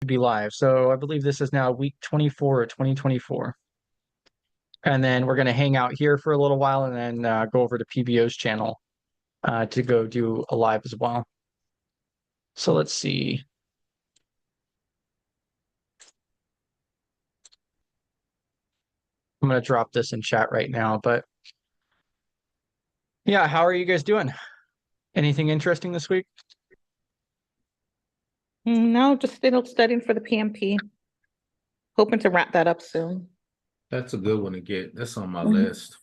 be live. So I believe this is now week 24 of 2024. And then we're going to hang out here for a little while and then go over to PBO's channel to go do a live as well. So let's see. I'm going to drop this in chat right now, but yeah, how are you guys doing? Anything interesting this week? No, just still studying for the PMP. Hoping to wrap that up soon. That's a good one to get. That's on my Mhm. list.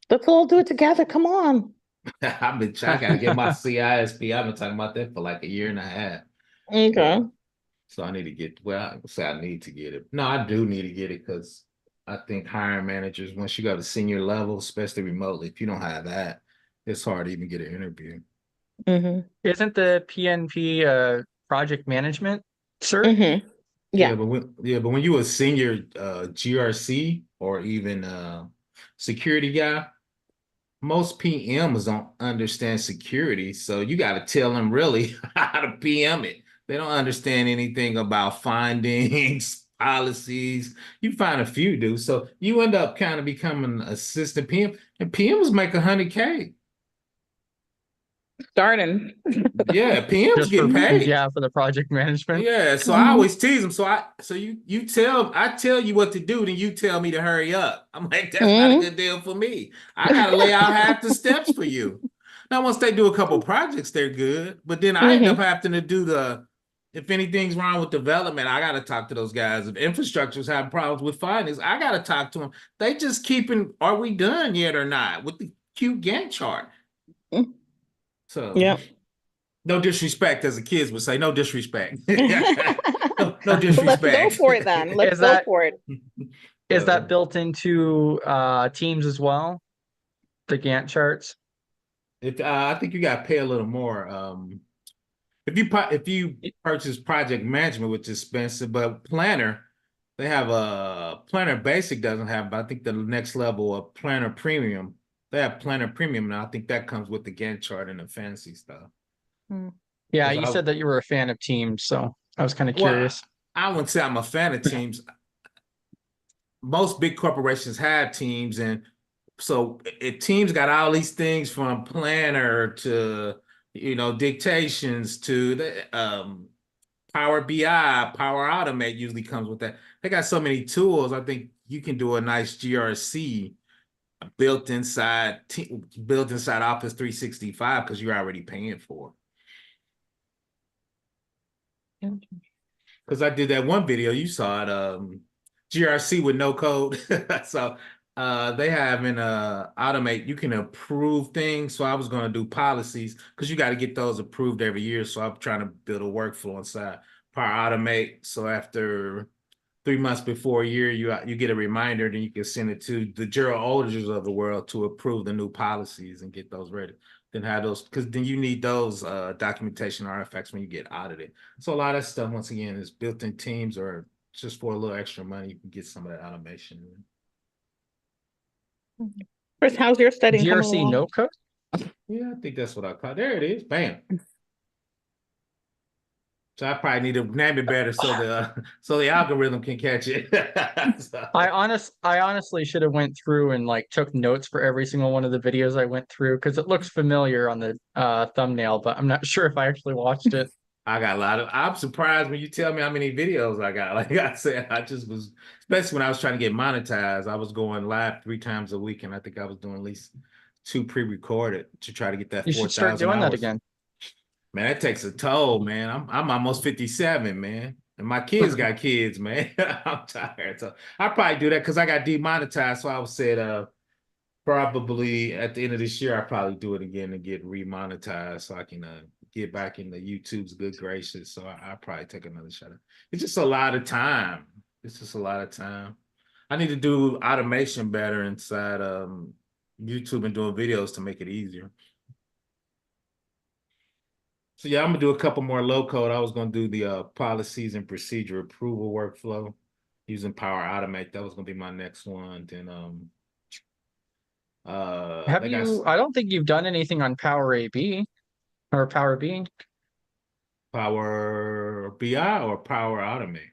Let's all do it together. Come on. I've been trying to get my CISP. I've been talking about that for like a year and a half. Okay. So I need to get, well, I would say I need to get it. No, I do need to get it because I think hiring managers, once you go to senior level, especially remotely, if you don't have that, it's hard to even get an interview. Isn't the PNP project management cert? Yeah. But when you a senior GRC or even security guy, most PMs don't understand security. So you got to tell them really how to PM it. They don't understand anything about findings, policies. You find a few do. So you end up kind of becoming an assistant PM, and PMs make 100K. Starting. Yeah, PMs Just get paid. Yeah, for the project management. Yeah, so I always tease them. So I tell you what to do, then you tell me to hurry up. I'm like, that's not a good deal for me. I gotta lay out half the steps for you. Now, once they do a couple projects, they're good. But then I end up having to do if anything's wrong with development, I gotta talk to those guys. If infrastructure's having problems with findings, I gotta talk to them. They just keeping, are we done yet or not with the cute Gantt chart? So yeah. no disrespect, as the kids would say, no disrespect. no disrespect. Let's go for it then. Let's go for it. Is that built into Teams as well? The Gantt charts? I think you got to pay a little more. If you purchase project management, which is expensive, but Planner, they have a Planner Basic doesn't have, but I think the next level of Planner Premium, they have Planner Premium now. I think that comes with the Gantt chart and the fancy stuff. Yeah, you said that you were a fan of Teams, so I was kind of curious. I wouldn't say I'm a fan of Teams. Most big corporations have Teams, and so if Teams got all these things from Planner to dictations to the Power BI, Power Automate usually comes with that. They got so many tools. I think you can do a nice GRC built inside Office 365 because you're already paying for it. Because I did that one video, you saw it, GRC with no code. So they have in Automate, you can approve things. So I was going to do policies because you got to get those approved every year. So I'm trying to build a workflow inside Power Automate. So after 3 months before a year, you get a reminder, then you can send it to the general auditors of the world to approve the new policies and get those ready. Then have those, because then you need those documentation artifacts when you get audited. So a lot of stuff, once again, is built in Teams, or just for a little extra money, you can get some of that automation. Chris, how's your studying? GRC no code? Yeah, I think that's what I call it. There it is. Bam. So I probably need to name it better so the algorithm can catch it. I honestly should have went through and like took notes for every single one of the videos I went through because it looks familiar on the thumbnail, but I'm not sure if I actually watched it. I got a lot of. I'm surprised when you tell me how many videos I got. Like I said, I just was, especially when I was trying to get monetized. I was going live 3 times a week, and I think I was doing at least 2 pre-recorded to try to get that 4,000 You should start doing that again. Man, that takes a toll, man. I'm almost 57, man. And my kids got kids, man. I'm tired. So I probably do that because I got demonetized. So I would say probably at the end of this year, I'll probably do it again and get remonetized so I can get back into YouTube's good graces. So I'll probably take another shot. It's just a lot of time. It's just a lot of time. I need to do automation better inside YouTube and doing videos to make it easier. So yeah, I'm gonna do a couple more low code. I was gonna do the policies and procedure approval workflow using Power Automate. That was gonna be my next one. Then I don't think you've done anything on Power AB or Power B. Power BI or Power Automate?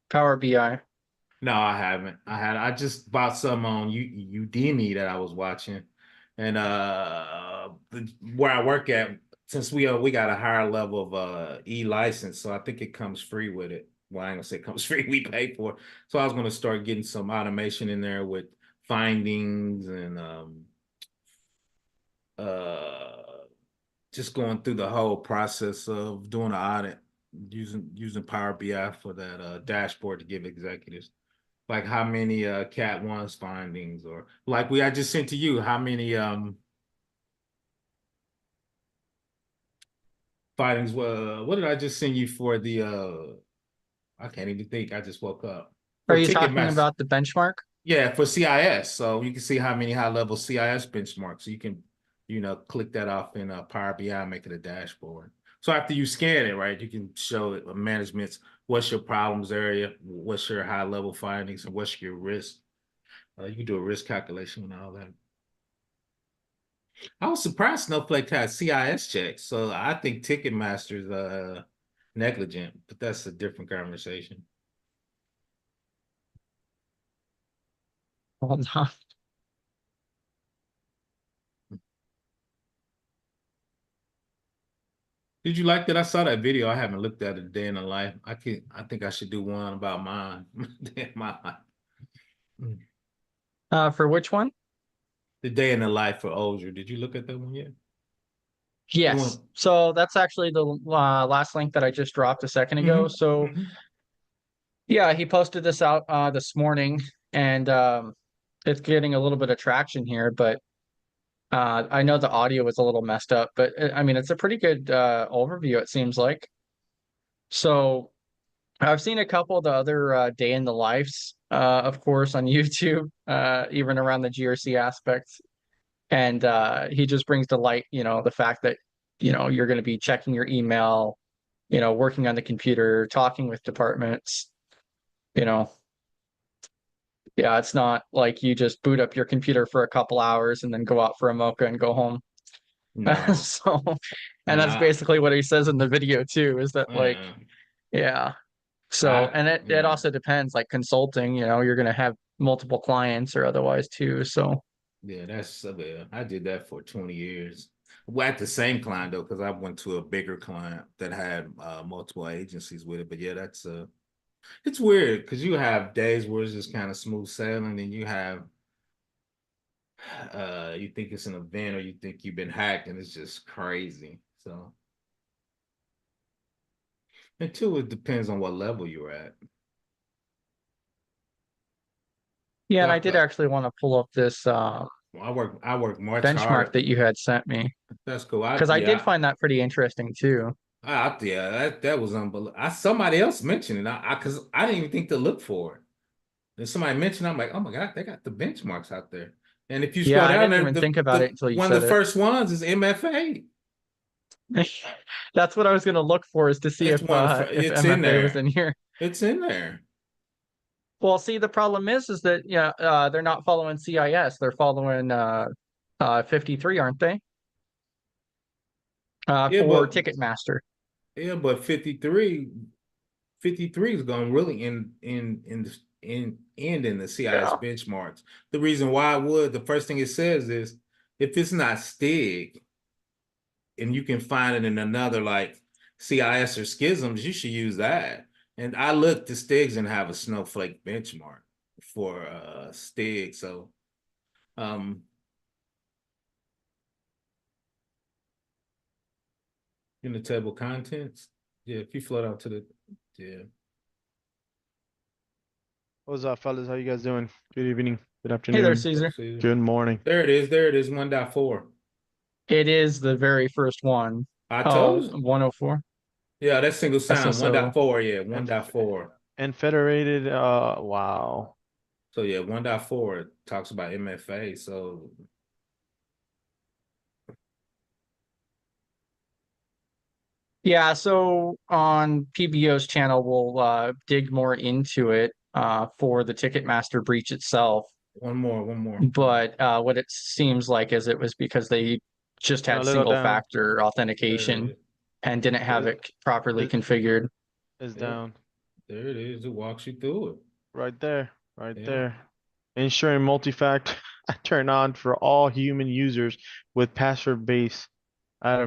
Power BI. No, I haven't. I just bought some on Udemy that I was watching. And where I work at, since we got a higher level of e-license, so I think it comes free with it. Well, I ain't gonna say it comes free, we pay for it. So I was gonna start getting some automation in there with findings and uh just going through the whole process of doing an audit using Power BI for that dashboard to give executives. Like how many Cat 1's findings, or like I just sent to you, how many findings, what did I just send you for the I can't even think, I just woke up. Are For you talking Ticketmaster. about the benchmark? Yeah, for CIS. So you can see how many high level CIS benchmarks. So you can, click that off in Power BI, make it a dashboard. So after you scan it, right, you can show it management's what's your problems area, what's your high level findings, and what's your risk. You can do a risk calculation and all that. I was surprised Snowflake had CIS checks, so I think Ticketmaster's negligent, but that's a different conversation. Hold on. Did you like that? I saw that video. I haven't looked at it a day in the life. I think I should do one about mine. My life. For which one? The day in the life for Ozier. Did you look at that one yet? The Yes. one. So that's actually the last link that I just dropped a second ago. So Mhm. yeah, he posted this out this morning, and it's getting a little bit of traction here, but I know the audio was a little messed up, but I mean, it's a pretty good overview, it seems like. So I've seen a couple of the other day in the lives, of course, on YouTube, even around the GRC aspects. And he just brings to light, the fact that, you're going to be checking your email, working on the computer, talking with departments, you know. Yeah, it's not like you just boot up your computer for a couple hours and then go out for a mocha and go home. No. So, and And that's basically what he says in the video too, is that like, uh, yeah. So, I and it yeah. also depends, like consulting, you're going to have multiple clients or otherwise too. So, Yeah, I did that for 20 years. Well, at the same client though, because I went to a bigger client that had multiple agencies with it. But yeah, it's weird because you have days where it's just kind of smooth sailing, and you have you think it's an event or you think you've been hacked, and it's just crazy. So, and two, it depends on what level you're at. yeah, and I Like did actually want to pull up this I work much benchmark harder. that you had sent me, That's cool. because I did find that pretty interesting too. Yeah, that was unbelievable. Somebody else mentioned it. Because I didn't even think to look for it. And somebody mentioned, I'm like, oh my God, they got the benchmarks out there. And if you Yeah, scroll I down didn't there, even think about it until you one of said the it. first ones is MFA. That's what I was going to look for, is to see It's one of if it's in MFA was there. in here. It's in there. Well, see, the problem is that yeah, they're not following CIS. They're following 53, aren't they? Yeah, For but Ticketmaster. 53 is going to really end in the CIS Yeah. benchmarks. The reason why the first thing it says is if it's not STIG and you can find it in another like CIS or schisms, you should use that. And I looked the STIGs and have a Snowflake benchmark for STIG. So in the table of contents, yeah, if you float out to the yeah. What's up, fellas? How you guys doing? Good evening. Good Hey there, afternoon. Caesar. Good morning. There it is. There it is. 1.4. It is the very first one. I Oh, told you. 104. Yeah, that's single sign. SSO. 1.4. Yeah, And 1.4. and federated. Wow. So yeah, 1.4 talks about MFA. So Yeah, so on PBO's channel, we'll dig more into it for the Ticketmaster breach itself. one more. But what it seems like is it was because they just A had little single down. factor There it authentication. is. and didn't have it properly It- configured. It's Yeah. down There it is. It walks you through it. right there, right Yeah. there. Ensuring multi-factor turn on for all human users with password base. Yeah,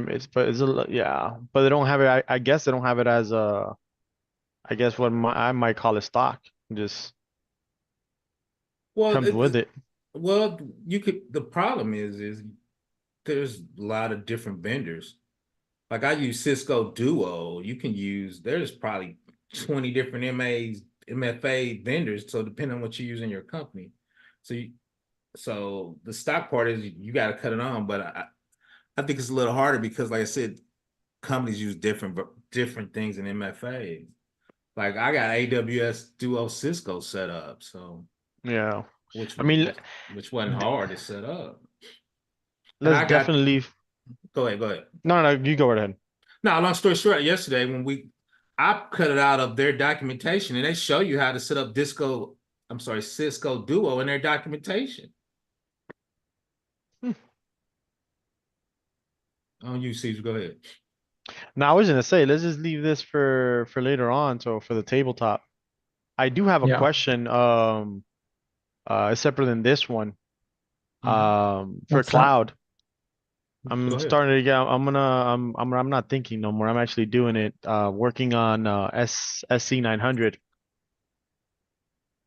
but they don't have it. I guess they don't have it as I guess I might call it stock. Just Well, comes with it. well, you could. The problem is there's a lot of different vendors. Like I use Cisco Duo. You can use. There's probably 20 different MFA vendors. So depending on what you use in your company, so the stock part is you got to cut it on. But I think it's a little harder because, like I said, companies use different things in MFA. Like I got AWS Duo Cisco set up, so Yeah. which I mean, which wasn't hard to set up. And let's I got definitely. go ahead, go ahead. No, you go right ahead. No, long story short, yesterday I cut it out of their documentation and they show you how to set up Cisco Duo in their documentation. Hmm. On you, Caesar, go ahead. Now I was gonna say, let's just leave this for later on. So for the tabletop, I do have a Yeah. question. Separate than this one. For What's that? cloud, Go I'm ahead. starting to get. I'm not thinking no more. I'm actually doing it. Working on SC 900.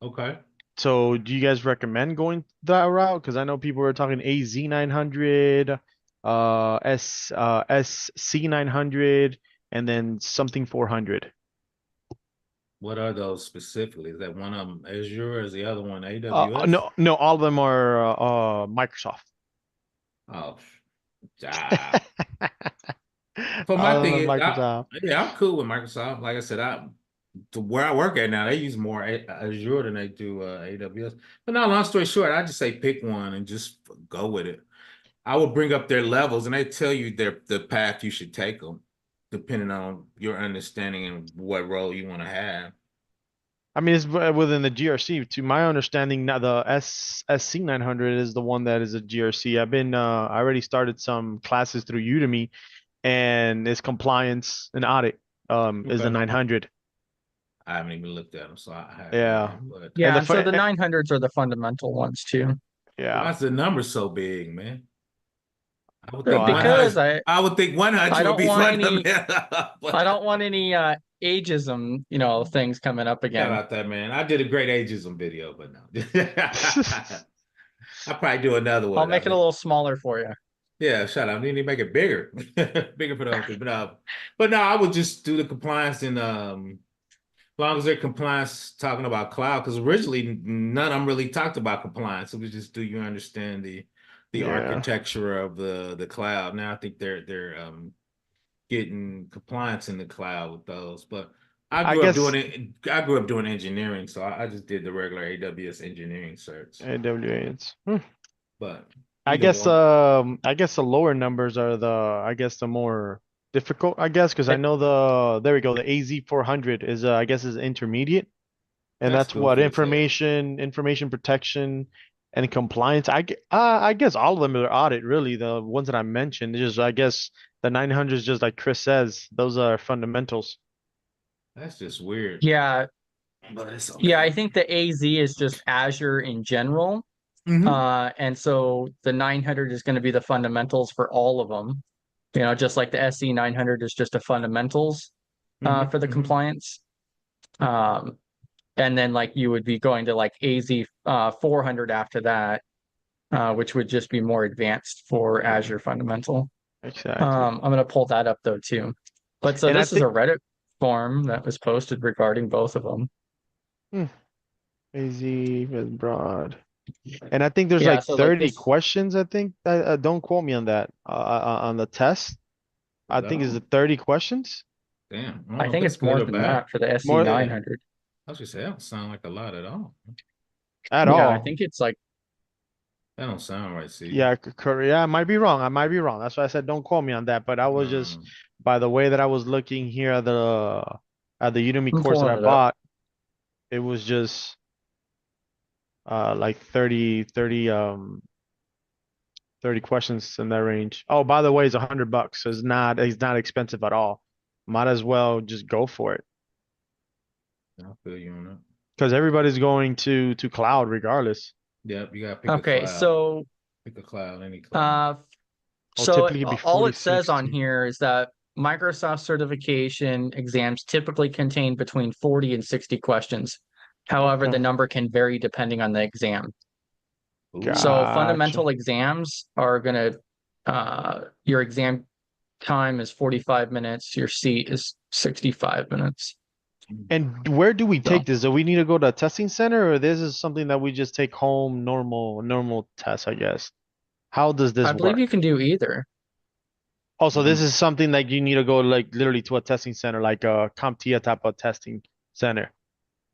Okay. So do you guys recommend going that route? Because I know people are talking AZ 900, SC 900, and then something 400. What are those specifically? Is that one of them Azure? Is the other one AWS? No, all of them are Microsoft. Oh, ah. For my All of thing them is, Microsoft. yeah, I'm cool with Microsoft. Like I said, to where I work at now, they use more Azure than they do AWS. But now, long story short, I just say pick one and just go with it. I will bring up their levels, and they tell you the path you should take them, depending on your understanding and what role you want to have. I mean, it's within the GRC. To my understanding, now the SC 900 is the one that is a GRC. I already started some classes through Udemy, and it's compliance and audit is the Okay. 900. I haven't even looked at them, so I have no Yeah. idea. But Yeah, and so the 900s are the fundamental ones too. yeah. why's the number so big, man? I would think Because 100. I would think 100 I would don't be want fundamental. any I don't want any ageism, things coming up How again. about that, man? I did a great ageism video, but no. I'll probably do another I'll one. make it a little smaller for you. Yeah, shut up. I need to make it bigger. Bigger for those people. But no, I would just do the compliance and as long as they're compliance talking about cloud, because originally none of them really talked about compliance. It was just do you understand the Yeah. architecture of the cloud. Now I think they're getting compliance in the cloud with those. But I I grew up guess doing it. I grew up doing engineering, so I just did the regular AWS engineering certs. AWS. But I either guess one. I guess the lower numbers are the more difficult, I guess, because I It- know there we go, the AZ 400 is I guess is intermediate, and That's that's what goofy as hell. information protection and compliance. I guess all of them are audit, really, the ones that I mentioned. It's just I guess the 900 is just like Chris says, those are fundamentals. That's just weird. Yeah, But it's yeah, I okay. think the AZ is just Azure in general. Mhm. And so the 900 is going to be the fundamentals for all of them. Just like the SC 900 is just a fundamentals Mhm. for the Mhm. compliance. Um, and then like you would be going to like AZ 400 after that, which would just be more advanced for Yeah. Azure fundamental. Exactly. I'm going to pull that up though too. But so And I this is a think Reddit form that was posted regarding both of them. AZ is broad. And I think there's Yeah, like so like 30 this, questions, I think. Don't quote me on that. On the test. I think is Oh, it 30 questions? damn. I don't I know if think that's it's good more or than bad. that for the SC More 900. I was just say that don't sound like a lot at all. at Yeah, I all. think it's like, That don't sound right, Caesar. Yeah, yeah, I might be wrong. I might be wrong. That's why I said don't quote me on that. But I was just Um, by the way that I was looking here at the Udemy I'm course that I pulling it up. bought, it was just like 30 30 questions in that range. Oh, by the way, it's $100. So it's not expensive at all. Might as well just go for it. I feel you on that. Because everybody's going to cloud regardless. Yep, you gotta pick a Okay, cloud. so Pick a cloud, any cloud. Oh, so typically it'd be all it says 46 on too. here is that Microsoft certification exams typically contain between 40 and 60 questions. However, the Okay. number can vary depending on the exam. Ooh. So Gotcha. fundamental exams are gonna your exam time is 45 minutes, your seat is 65 minutes. And where do we So take this? Do we need to go to a testing center, or this is something that we just take home, normal test, I guess? How does this I believe you work? can do either. Also, this Mhm. is something like you need to go like literally to a testing center, like a CompTIA type of testing center.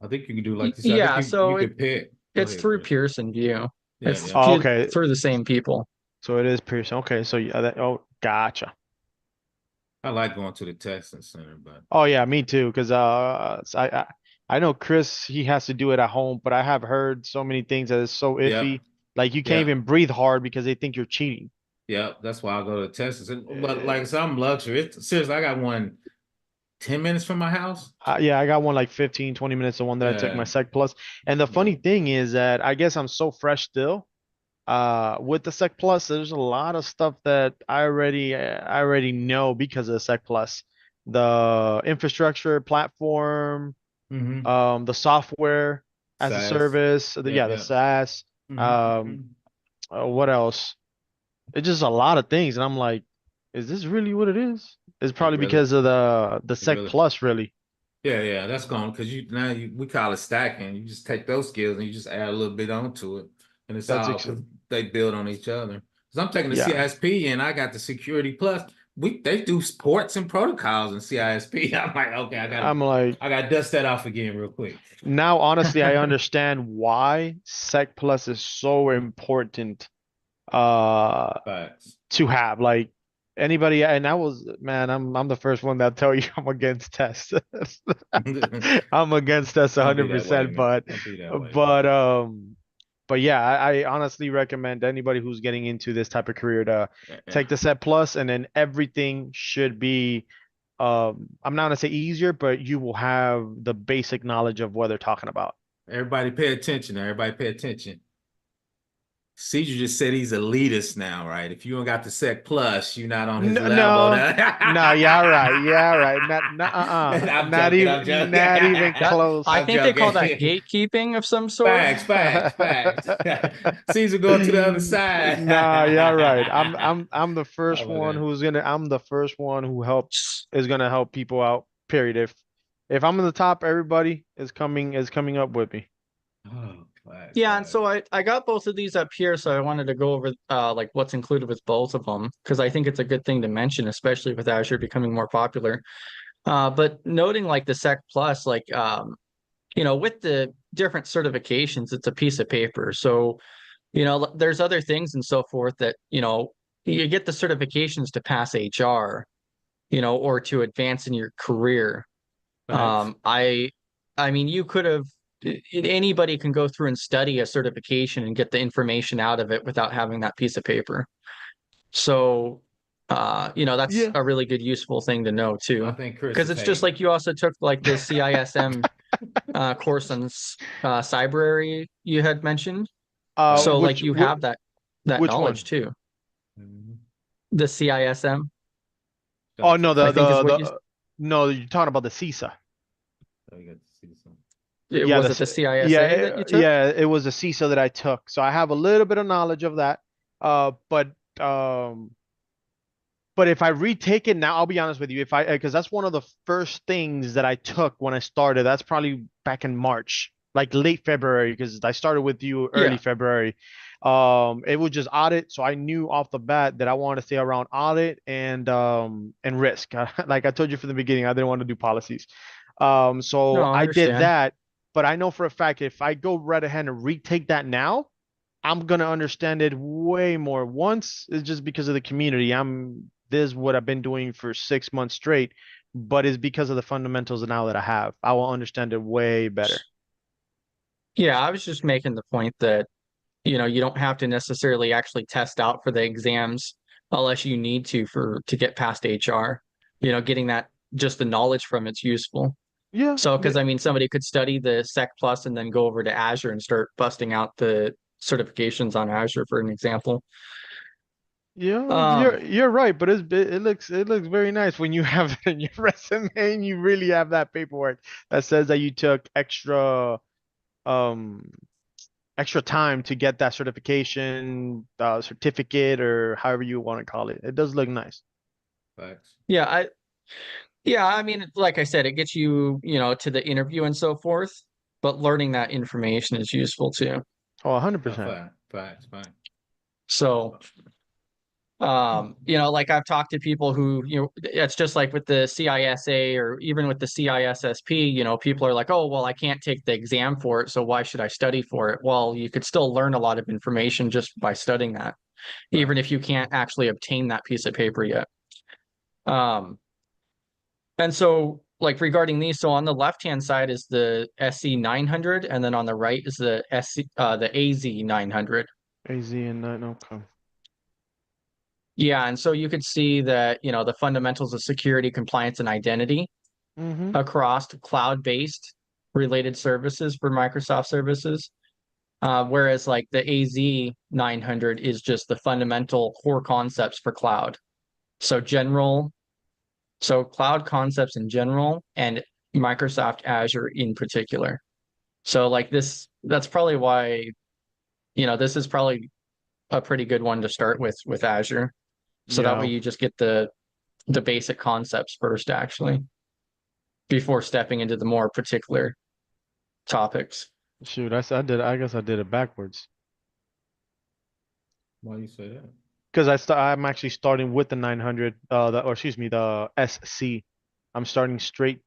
I think you can do like this. I think Yeah, you so could pick. Go it's ahead, through Chris. Pearson View. Yeah, It's yeah. Oh, okay. through the same people. So it is Pearson. Okay, so yeah, oh, gotcha. I like going to the testing center, but Oh yeah, me too. Because I know Chris, he has to do it at home, but I have heard so many things that is so yeah, iffy. Like you can't yeah, even breathe hard because they think you're cheating. yeah. That's why I go to the testing center. But like Uh, some luxury, it's seriously, I got one 10 minutes from my house. yeah, I got one like 15, 20 minutes, the one that I took my Yeah, Sec Plus. And the yeah. funny thing is that I guess I'm so fresh still. With the Sec Plus, there's a lot of stuff that I already know because of the Sec Plus. The infrastructure platform, Mm-hmm. the software as a Size. service, Yeah, yeah, the yeah. SaaS, um, Mm-hmm. what else? It's just a lot of things, and I'm like, is this really what it is? It's It probably really, because of the it Sec really. Plus, really. Yeah, yeah, that's gone because we call it stacking. You just take those skills and you just add a little bit onto it, and it's That's all because they build on each other. Because I'm taking the yeah. CISP and I got the Security Plus. They do ports and protocols in CISP. I'm like, okay, I'm like, I got to dust that off again real quick. now honestly, I understand why Sec Plus is so important uh Facts. to have. Like anybody, and I was, man, I'm the first one that tell you I'm against tests. Don't I'm against tests be that way, 100%, man. Don't be that way. but um but yeah, I honestly recommend anybody who's getting into this type of career to Yeah. take the Set Plus, and then everything should be I'm not gonna say easier, but you will have the basic knowledge of what they're talking about. Everybody pay attention. Everybody pay attention. Caesar just said he's elitist now, right? If you don't got the Sec Plus, you're not on his No, level. no, no, yeah, right, yeah, right. I'm joking. I'm joking. Not even That I close. I'm think they call that joking. gatekeeping of some sort. Facts. Caesar go to the other side. Nah, yeah, right. I'm the How first about one that? I'm the first one who is gonna help people out. Period. If I'm in the top, everybody is coming up with me. Oh, facts. Yeah, and so I got both of these up here, so I wanted to go over like what's included with both of them because I think it's a good thing to mention, especially with Azure becoming more popular. But noting like the Sec Plus, like with the different certifications, it's a piece of paper. So, there's other things and so forth that, you get the certifications to pass HR, or to advance in your career. Facts. I mean, you could have anybody can go through and study a certification and get the information out of it without having that piece of paper. So, that's Yeah. a really good, useful thing to know I too, think Chris because is it's just hating. like you also took like the CISM course on cyber you had mentioned. So like Which you have that which one? knowledge too. Mhm. The CISM, Oh no, I think is what you no, you're talking about the CISA. So you got to see some. Yeah, was it the yeah, CISA that you took? yeah, it was a CISA that I took. So I have a little bit of knowledge of that. But but if I retake it now, I'll be honest with you, if I because that's one of the first things that I took when I started. That's probably back in March, like late February, because I started with you early Yeah. February. It was just audit, so I knew off the bat that I wanted to stay around audit and risk. Like I told you from the beginning, I didn't want to do policies. No, So I I did understand. that, but I know for a fact if I go right ahead and retake that now, I'm gonna understand it way more. Once it's just because of the community. This is what I've been doing for 6 months straight, but it's because of the fundamentals now that I have. I will understand it way better. Yeah, I was just making the point that you don't have to necessarily actually test out for the exams unless you need to get past HR. Getting that just the knowledge from it's useful. Yeah, So, yeah, because I mean, somebody could study the Sec Plus and then go over to Azure and start busting out the certifications on Azure, for an example. yeah, Um, you're right, but it looks very nice when you have it in your resume and you really have that paperwork that says that you took um extra time to get that certification, certificate, or however you want to call it. It does look nice. Facts. I mean, like I said, it gets you, to the interview and so forth, but learning that information is useful too. Oh, No, 100%. facts. So, like I've talked to people who, it's just like with the CISA or even with the CISSP, people are like, oh, well, I can't take the exam for it, so why should I study for it? Well, you could still learn a lot of information just by studying that, even if you can't actually obtain that piece of paper yet. Um, and so like regarding these, so on the left-hand side is the SC 900, and then on the right is the AZ 900. AZ and nine. Okay. Yeah, and so you could see that, the fundamentals of security, compliance, and identity Mm-hmm. across cloud-based related services for Microsoft services. Whereas like the AZ 900 is just the fundamental core concepts for cloud. So cloud concepts in general and Microsoft Azure in particular. So like that's probably why, this is probably a pretty good one to start with Azure. So that way Yeah. you just get the basic concepts first, actually, before stepping into the more particular topics. Shoot, I guess I did it backwards. Why you say that? Because I'm actually starting with the 900, or excuse me, the SC. I'm starting straight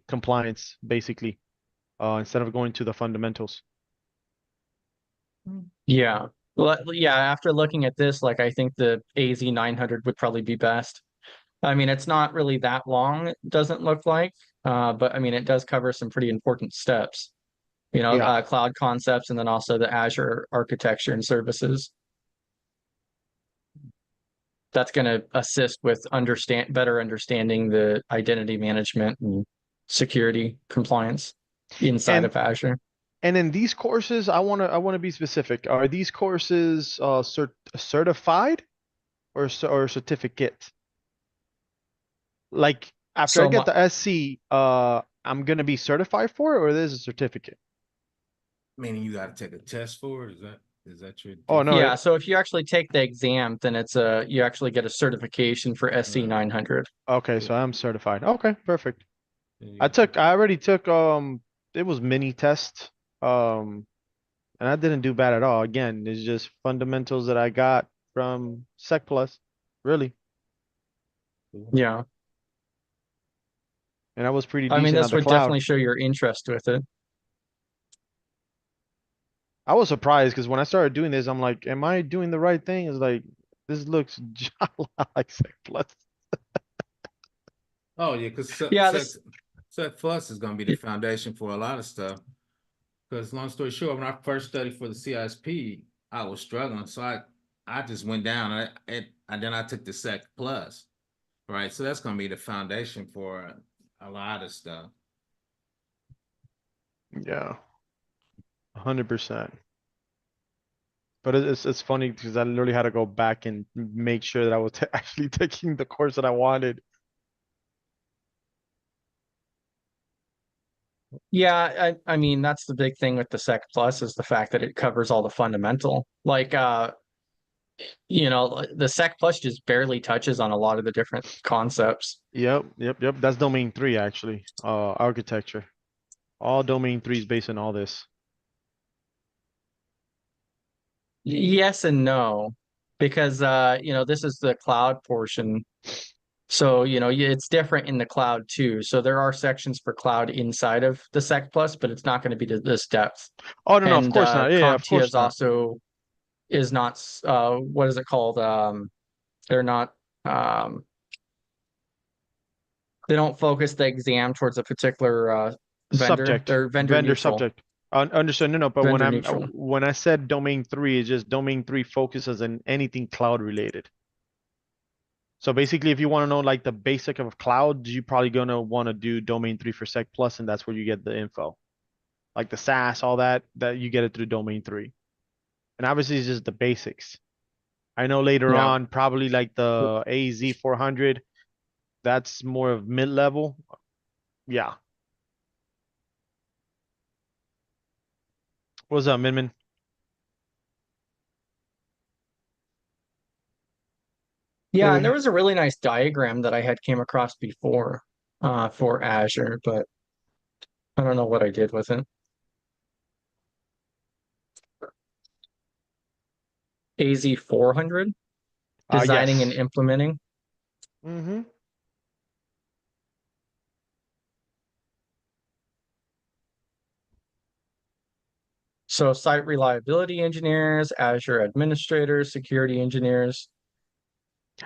compliance, basically, instead of going to the fundamentals. Yeah. Well, yeah, after looking at this, like I think the AZ 900 would probably be best. I mean, it's not really that long, it doesn't look like, but I mean, it does cover some pretty important steps, Yeah. cloud concepts and then also the Azure architecture and services. That's going to assist with better understanding the identity management and security compliance inside And of Azure. and in these courses, I wanna be specific. Are these courses certified or certificate? Like after I So get the SC, I'm gonna be certified for it, or there's a certificate? Meaning you got to take a test for it? Is that your Oh no, yeah, so if you actually take the exam, then you actually get a certification for SC 900. okay, so I'm certified. Okay, perfect. Yeah, I already took it was mini test. Um and I didn't do bad at all. Again, it's just fundamentals that I got from Sec Plus, really. Yeah. And I was pretty I mean, decent at this the would cloud. definitely show your interest with it. I was surprised because when I started doing this, I'm like, am I doing the right thing? It's like this looks just like Sec Plus. Oh yeah, because Yeah, Set Plus is going to be the foundation for a lot of stuff. Because long story short, when I first studied for the CISP, I was struggling, so I just went down and then I took the Sec Plus, right? So that's going to be the foundation for a lot of stuff. Yeah, 100%. But it's funny because I literally had to go back and make sure that I was actually taking the course that I wanted. yeah, I mean, that's the big thing with the Sec Plus is the fact that it covers all the fundamental. Like the Sec Plus just barely touches on a lot of the different concepts. Yep. That's domain 3 actually. Architecture. All domain 3 is based on all this. Yes and no, because this is the cloud portion. So, it's different in the cloud too. So there are sections for cloud inside of the Sec Plus, but it's not going to be to this depth. Oh no, of And course not. Yeah, of CompTIA course not. is not what is it called? They're not um they don't focus the exam towards a particular vendor. Subject. They're vendor Vendor neutral. subject. Understood. No, but vendor neutral. when I said domain 3, it's just domain 3 focuses on anything cloud related. So basically, if you want to know like the basic of cloud, you're probably gonna want to do domain 3 for Sec Plus, and that's where you get the info. Like the SaaS, all that you get it through domain 3. And obviously it's just the basics. I know later Yeah. on, probably like the AZ 400, that's more of mid-level. Yeah. What's up, Minmin? Yeah, and Hey, there was a really nice diagram that I had came across before for Azure, but I don't know what I did with it. AZ 400, designing and Yes. implementing. Mm-hmm. So site reliability engineers, Azure administrators, security engineers.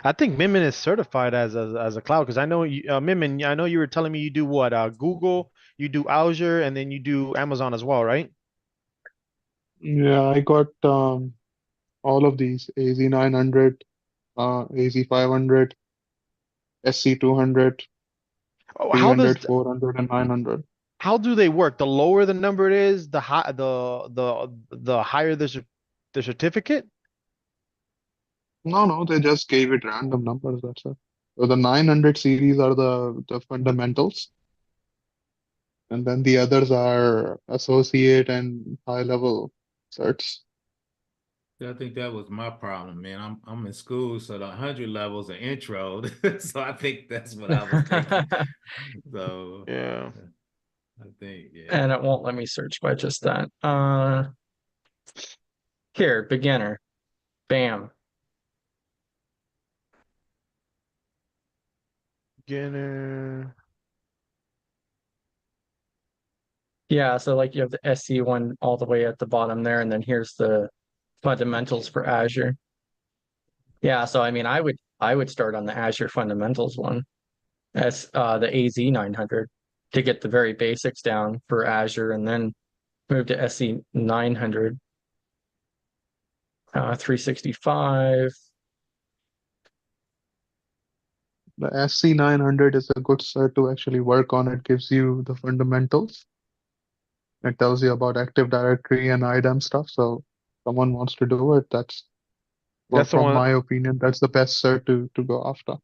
I think Minmin is certified as a cloud because I know you, Minmin, I know you were telling me you do what? Google, you do Azure, and then you do Amazon as well, right? yeah, I got all of these AZ900, AZ500, SC200, Oh, 300, 400, and 900. how do they work? The lower the number it is, the higher the certificate. No, they just gave it random numbers. That's it. So the 900 series are the fundamentals, and then the others are associate and high level certs. I think that was my problem, man. I'm in school, so the 100 levels are intro. So I think that's what I was thinking. So Yeah. I think, yeah. And it won't let me search by just that. Here, beginner. Bam. Beginner. Yeah, so like you have the SC one all the way at the bottom there, and then here's the fundamentals for Azure. Yeah, so I mean I would start on the Azure fundamentals one. As the AZ 900 to get the very basics down for Azure, and then move to SC 900, 365. The SC900 is a good cert to actually work on. It gives you the fundamentals. It tells you about Active Directory and IDAM stuff. So someone wants to do it, well, That's the from one. my opinion, that's the best cert to go after.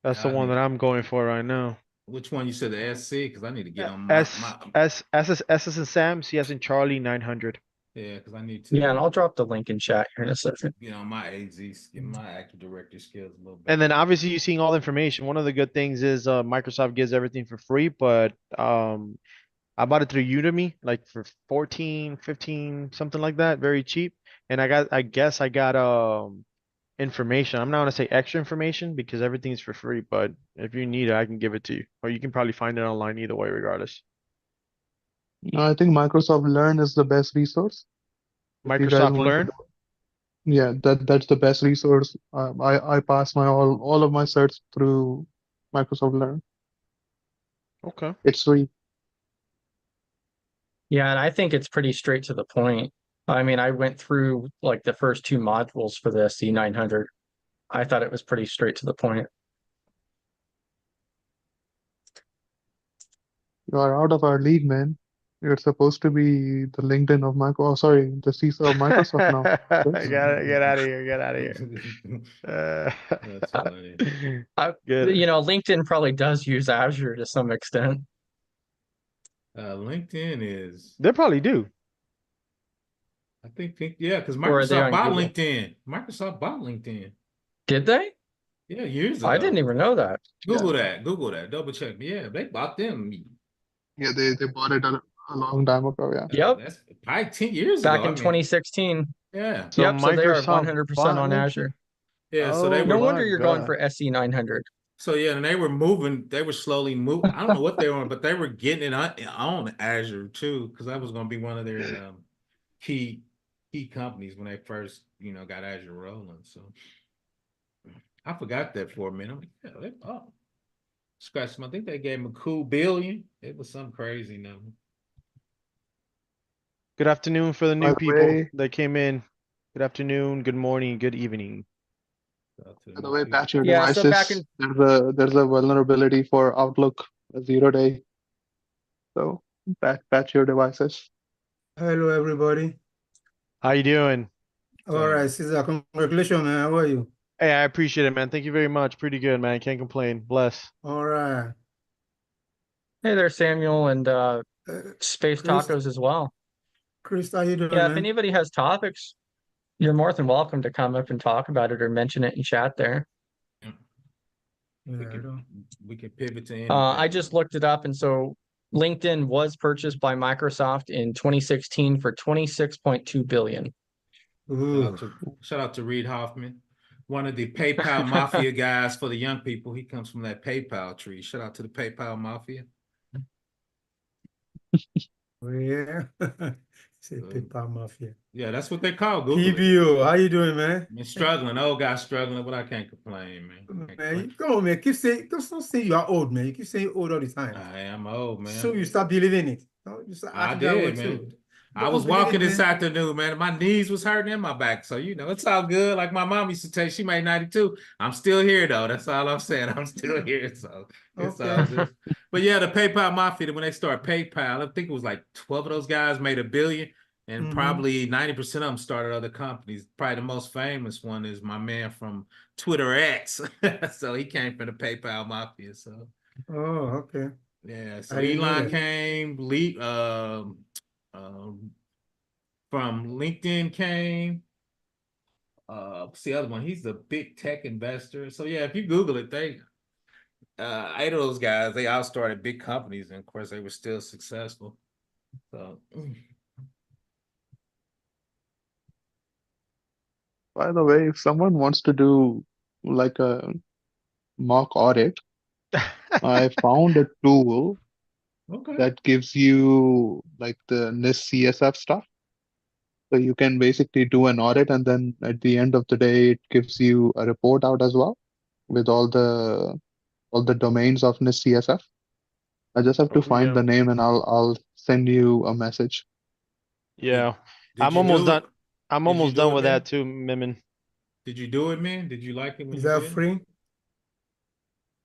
That's the I one need that to, I'm going for right now. which one you said, the SC? Because I need to get on S S and Sam, CS and Charlie 900. yeah, because I need Yeah, and to I'll drop the link in chat here in a second. get on my AZ, get my Active Directory skills a little And better. then obviously you're seeing all the information. One of the good things is Microsoft gives everything for free, but I bought it through Udemy, like for 14, 15, something like that, very cheap. And I guess I got information. I'm not gonna say extra information because everything's for free, but if you need it, I can give it to you. Or you can probably find it online either way, regardless. I think Microsoft Learn is the best resource if you guys Microsoft want to Learn. do it. Yeah, that's the best resource. I pass my all of my certs through Microsoft Learn. Okay. It's free. Yeah, and I think it's pretty straight to the point. I mean, I went through like the first two modules for the SC 900. I thought it was pretty straight to the point. You are out of our league, man. You're supposed to be the LinkedIn of Micro. Oh, sorry, the CISO of Microsoft now. Yes. Get out of here. Get out of here. That's funny. You Good. know, LinkedIn probably does use Azure to some extent. LinkedIn is, They probably do. I think yeah, because Or are they Microsoft on bought Google? LinkedIn. Microsoft bought LinkedIn. Did they? Yeah, years I didn't ago. even know that. Google that. Google that. Double check. Yeah, they bought them. Yeah, they bought it a long time ago. Yeah. Yep, That's probably 10 years ago. back I in mean, 2016. yeah. So Yep, so they are Microsoft 100% bought on LinkedIn. Azure. Yeah, so they Oh No were my wonder you're going for God. SC 900. so yeah, and they were moving, they were slowly moving. I don't know what they were on, but they were getting it on Azure too, because that was gonna be one of their key companies when they first, got Azure rolling. So I forgot that for a minute. I'm like, yeah, scratch them. I think they gave them a cool billion. It was some crazy number. Good afternoon for the By new the people way, that came in. Good afternoon, good morning, good evening. by the way, patch your Yeah, so back in devices. There's a vulnerability for Outlook 0 day. So patch your devices. Hello, everybody. How you doing? All right, Caesar, congratulations, man. How are you? Hey, I appreciate it, man. Thank you very much. Pretty good, man. Can't complain. Bless. All right. Hey there, Samuel, and Space Chris, Tacos as well. Chris, how you doing, Yeah, if man? anybody has topics, you're more than welcome to come up and talk about it or mention it in chat there. Yeah, We I can don't- we can pivot to anything. I just looked it up, and so LinkedIn was purchased by Microsoft in 2016 for 26.2 billion. Ooh. Shout out to Reid Hoffman, one of the PayPal mafia guys for the young people. He comes from that PayPal tree. Shout out to the PayPal mafia. Oh, yeah. Say PayPal Mafia. Yeah, that's what they call Google. PBO, how you doing, man? I'm struggling, old guy struggling, but I can't complain, man. Can't Man, complain. come on, man. Don't say you are old, man. You keep saying old all the time. I am old, man. So you start believing it. No, you start I acting that way did, man. too. I was Don't believe walking it, this man. afternoon, man. My knees was hurting and my back. So, it's all good. Like my mom used to tell, she made 92. I'm still here, though. That's all I'm saying. I'm still here. So it's all Okay. good. But yeah, the PayPal Mafia, when they started PayPal, I think it was like 12 of those guys made $1 billion. And Mhm. probably 90% of them started other companies. Probably the most famous one is my man from Twitter X. So he came from the PayPal Mafia. So Oh, okay. yeah. So I didn't know Elon that. came, from LinkedIn came. What's the other one? He's a big tech investor. So yeah, if you Google it, they 8 of those guys, they all started big companies, and of course they were still successful. So By the way, if someone wants to do like a mock audit, I found a tool okay. that gives you like the NIST CSF stuff. So you can basically do an audit, and then at the end of the day, it gives you a report out as well with all the domains of NIST CSF. I just have to find Yeah. the name, and I'll send you a message. Yeah. Did I'm you almost do done. it? I'm Did you almost do done it, with man? that too, Mimin. Did you do it, man? Did you like it when Is you that did? free?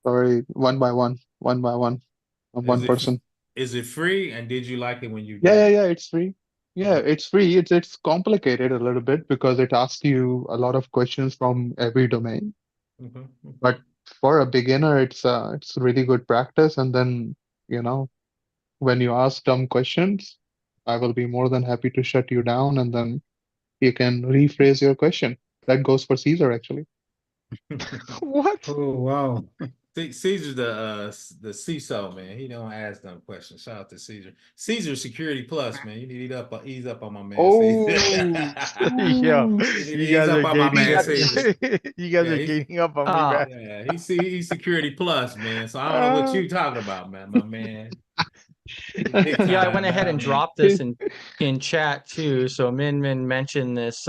Sorry, one by one. I'm one person. Is it free? And did you like it when you Yeah, did? it's free. Yeah, it's free. It's complicated a little bit because it asks you a lot of questions from every domain. Okay. But for a beginner, it's really good practice. And then, you know, when you ask dumb questions, I will be more than happy to shut you down, and then you can rephrase your question. That goes for Caesar, actually. What? Oh, wow. Caesar's the CISO, man. He don't ask dumb questions. Shout out to Caesar. Caesar Security Plus, man. You need to ease up on my man. Caesar. Yo, Ooh. You need to you ease guys up are on my gaining man up. Caesar. You guys Yeah, are he's gaining up on me, Oh, man. yeah, he's Security Plus, man. So I don't know what you talking about, man. My man. He's big yeah, I time, went ahead and man. dropped this in chat too. So Min mentioned this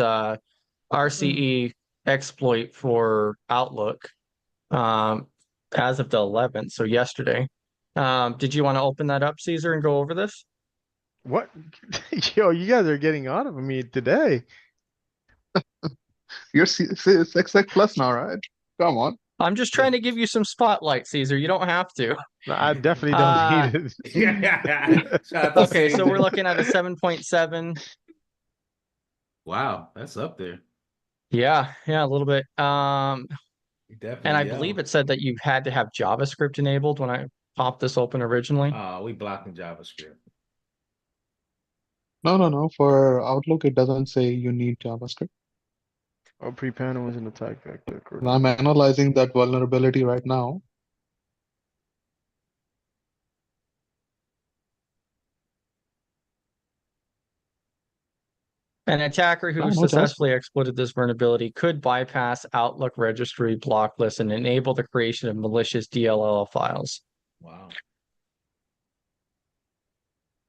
RCE exploit for Outlook as of the 11th, so yesterday. Did you want to open that up, Caesar, and go over this? What? Yo, you guys are getting on of me today. You're XX plus now, right? Come on. I'm just trying to give you some spotlight, Caesar. You don't have to. No, I definitely don't Uh, need Yeah. it. Shout out to Okay, so Caesar. we're looking at a 7.7. Wow, that's up there. Yeah, a little bit. And Definitely I believe yellow. it said that you had to have JavaScript enabled when I popped this open originally. We blocking JavaScript. No. For Outlook, it doesn't say you need JavaScript. Oh, pre-panel was an attack vector. And I'm analyzing that vulnerability right now. An attacker who No JavaScript. successfully exploited this vulnerability could bypass Outlook registry block list and enable the creation of malicious DLL files. Wow.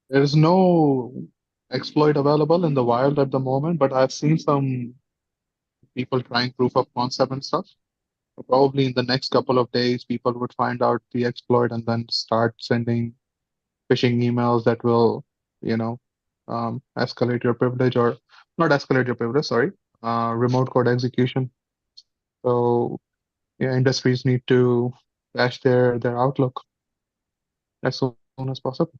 There's no exploit available in the wild at the moment, but I've seen some people trying proof of concept and stuff. Probably in the next couple of days, people would find out the exploit and then start sending phishing emails that will, you know, escalate your privilege, or not escalate your privilege, sorry, remote code execution. So yeah, industries need to patch their outlook as soon as possible.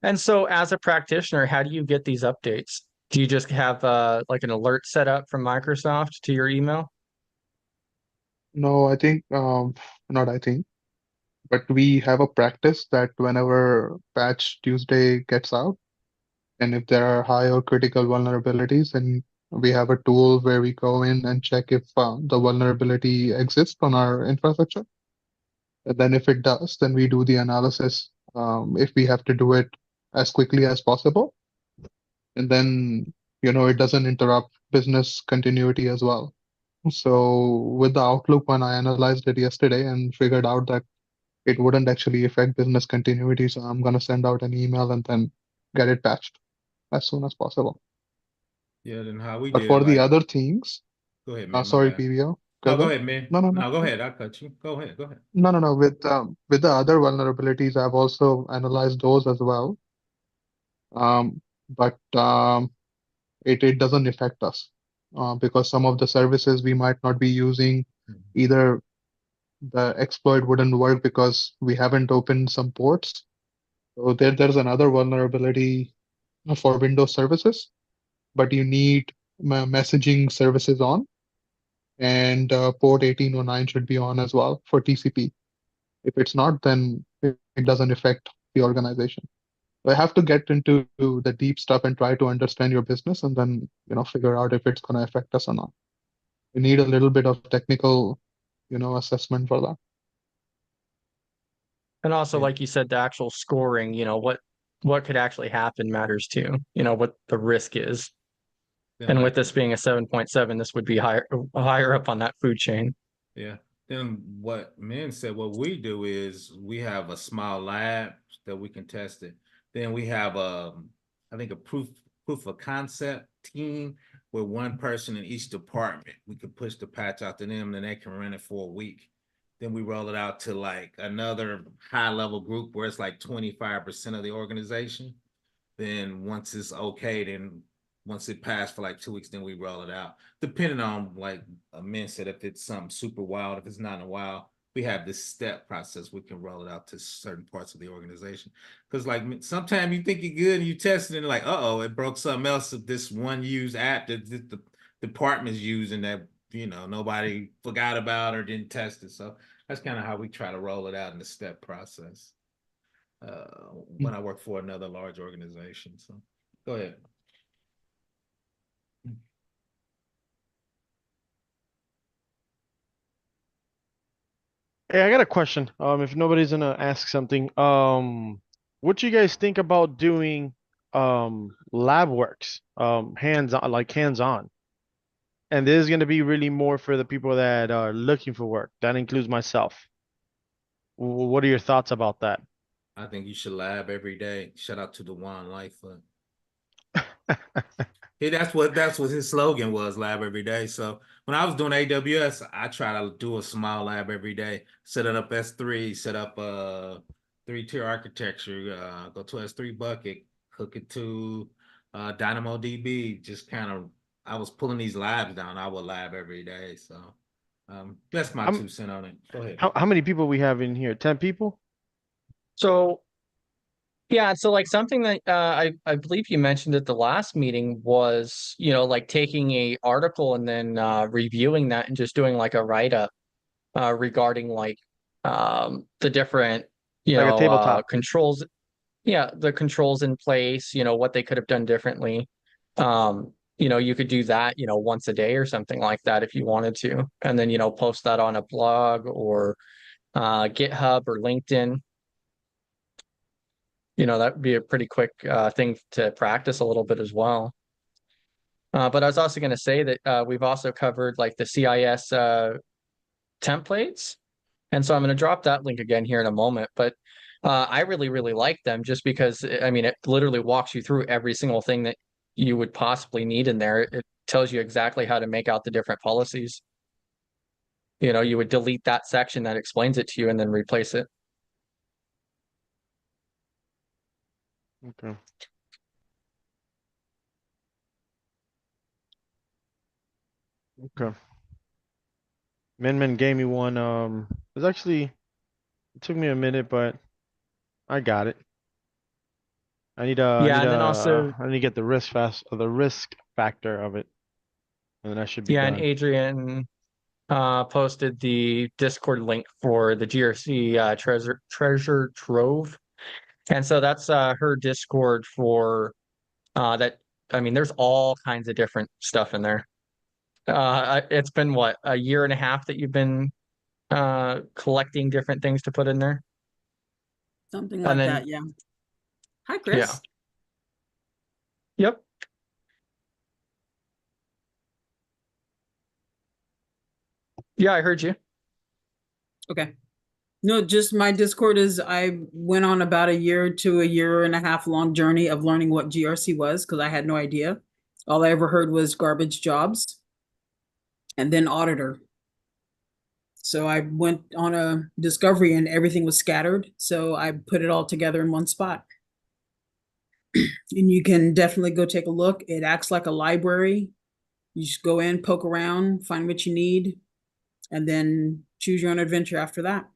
And so as a practitioner, how do you get these updates? Do you just have like an alert set up from Microsoft to your email? No, I think not I think, but we have a practice that whenever patch Tuesday gets out, and if there are high or critical vulnerabilities, then we have a tool where we go in and check if the vulnerability exists on our infrastructure. And then if it does, then we do the analysis, if we have to do it as quickly as possible. And then, it doesn't interrupt business continuity as well. So with the Outlook one, I analyzed it yesterday and figured out that it wouldn't actually affect business continuity. So I'm going to send out an email and then get it patched as soon as possible. Yeah, then how we But did it, for the like, other things, go ahead, man, my sorry, bad. PBO. No, go Gagan? ahead, man. No, no, No, go no. ahead. I cut you. Go ahead. Go ahead. No. With the other vulnerabilities, I've also analyzed those as well. But it doesn't affect us because some of the services we might not be using, either the exploit wouldn't work because we haven't opened some ports. So there's another vulnerability for Windows services, but you need messaging services on, and port 1809 should be on as well for TCP. If it's not, then it doesn't affect the organization. So I have to get into the deep stuff and try to understand your business, and then figure out if it's going to affect us or not. You need a little bit of technical, assessment for that. And also, Yeah. like you said, the actual scoring, what could actually happen matters too, what the risk is. Then, And like, with this being a 7.7, this would be higher up on that food chain. yeah. Then what men said, what we do is we have a small lab that we can test it. Then we have I think a proof of concept team with one person in each department. We could push the patch out to them, and they can run it for a week. Then we roll it out to like another high level group where it's like 25% of the organization. Then once it's okay, then once it passed for like 2 weeks, then we roll it out. Depending on, like men said, if it's something super wild, if it's not in a while, we have this step process. We can roll it out to certain parts of the organization. Because like sometimes you think you're good and you test it and like, uh-oh, it broke something else of this one used app that the department's using that, nobody forgot about or didn't test it. So that's kind of how we try to roll it out in the step process. When I work for another large organization. So go ahead. Hey, I got a question. If nobody's gonna ask something, what do you guys think about doing lab works, hands on, like hands on? And this is gonna be really more for the people that are looking for work. That includes myself. What are your thoughts about that? I think you should lab every day. Shout out to the Juan Lightfoot. Yeah, that's what his slogan was, lab every day. So when I was doing AWS, I try to do a small lab every day, set it up S3, set up a 3-tier architecture, go to S3 bucket, hook it to DynamoDB. Just kind of, I was pulling these labs down. I would lab every day. So that's my How, 2 cents on it. Go ahead. how many people we have in here? 10 people? So yeah, so like something that I believe you mentioned at the last meeting was, like taking a article and then reviewing that and just doing like a write-up regarding like the different, Like a tabletop. controls. Yeah, the controls in place, what they could have done differently. You could do that, once a day or something like that if you wanted to. And then, post that on a blog or GitHub or LinkedIn. That would be a pretty quick thing to practice a little bit as well. But I was also going to say that we've also covered like the CIS templates. And so I'm going to drop that link again here in a moment. But I really, really like them just because, I mean, it literally walks you through every single thing that you would possibly need in there. It tells you exactly how to make out the different policies. You would delete that section that explains it to you and then replace it. Okay. Okay. Min gave me one. It was actually, it took me a minute, but I got it. Yeah, and then also, I need to get the risk factor of it, and then I should be yeah, and done. Adrian posted the Discord link for the GRC treasure trove. And so that's her Discord for that. I mean, there's all kinds of different stuff in there. It's been what, a year and a half that you've been collecting different things to put in there? Something And like then, that, yeah. Hi, yeah. Chris. Yep. Yeah, I heard you. Okay. No, just my Discord is I went on about a year to a year and a half long journey of learning what GRC was because I had no idea. All I ever heard was garbage jobs and then auditor. So I went on a discovery and everything was scattered. So I put it all together in one spot. And you can definitely go take a look. It acts like a library. You just go in, poke around, find what you need, and then choose your own adventure after that.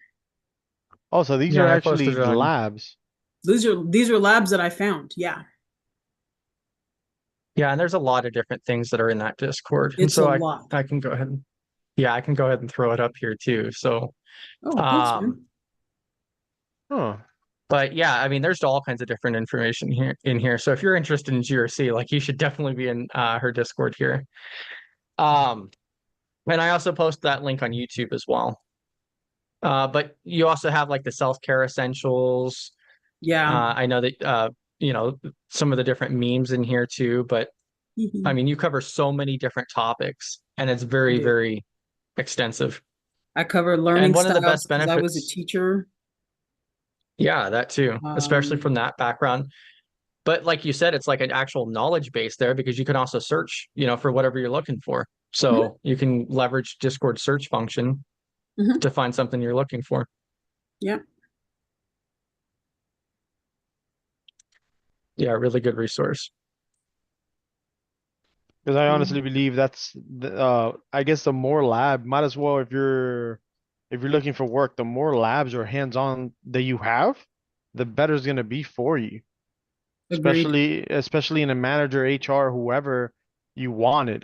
Oh, so these Yeah, are I actually posted it on. labs. These are labs that I found. Yeah. Yeah, and there's a lot of different things that are in that Discord. And It's a so lot. I can go ahead and, yeah, I can go ahead and throw it up here too. So, Oh, thanks, man. Huh. but yeah, I mean, there's all kinds of different information here in here. So if you're interested in GRC, like you should definitely be in her Discord here. And I also post that link on YouTube as well. But you also have like the self-care essentials. Yeah. I know that you know, some of the different memes in here too, but I mean, you cover so many different topics and it's very, do. very extensive. I cover And learning one of the styles best because I was a benefits, teacher. yeah, that too, especially from that background. But like you said, it's like an actual knowledge base there because you can also search, you know, for whatever you're looking for. So you can leverage Discord search function Mhm. to find something you're looking for. Yeah. Yeah, really good resource. Because I honestly believe that's I guess the more lab, might as well if you're looking for work, the more labs or hands-on that you have, the better it's gonna be for you. Agreed. Especially in a manager, HR, whoever you want it.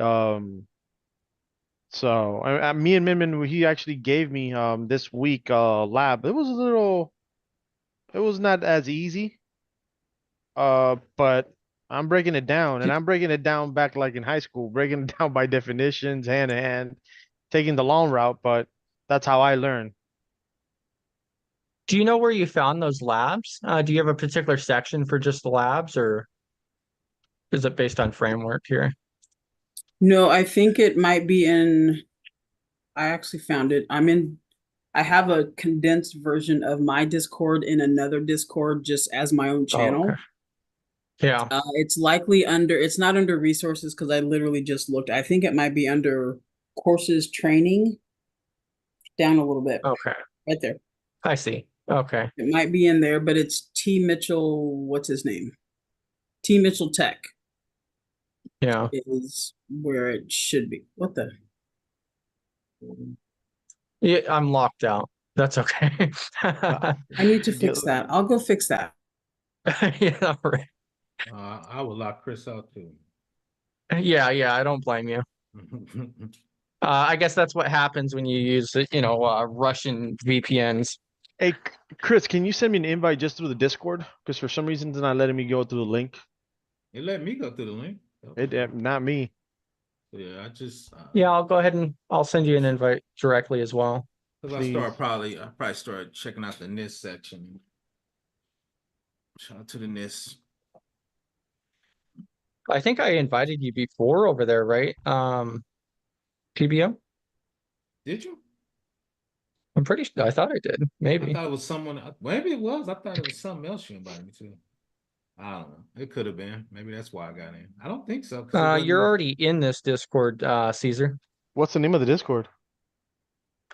So me and Minmin, he actually gave me this week lab. It was not as easy. But I'm breaking it down, and I'm breaking it down back like in high school, breaking it down by definitions, hand to hand, taking the long route. But that's how I learn. Do you know where you found those labs? Do you have a particular section for just the labs, or is it based on framework here? No, I think it might be in, I actually found it. I have a condensed version of my Discord in another Discord just as my own Oh, channel. okay. Yeah. It's likely under, it's not under resources because I literally just looked. I think it might be under courses training down a little bit, Okay. right there. I see. Okay. It might be in there, but it's T Mitchell, what's his name? T Mitchell Tech Yeah. is where it should be. What the? Yeah, I'm locked out. That's okay. I need to fix that. I'll go fix that. Yeah, right. I would lock Chris out too. Yeah, yeah, I don't blame you. I guess that's what happens when you use, you know, Russian VPNs. Hey, Chris, can you send me an invite just through the Discord? Because for some reason it's not letting me go through the link. It let me go through the link. Not me. Yeah, I just Yeah, I'll go ahead and I'll send you an invite directly as well. because Please. I probably start checking out the NIST section. Shout out to the NIST. I think I invited you before over there, right? PBO? Did you? I'm pretty sure. I thought I did. I Maybe. thought it was someone. Maybe it was. I thought it was something else you invited me to. I don't know. It could have been. Maybe that's why I got in. I don't think so. 'Cause it wasn't- You're already in this Discord, Caesar. What's the name of the Discord?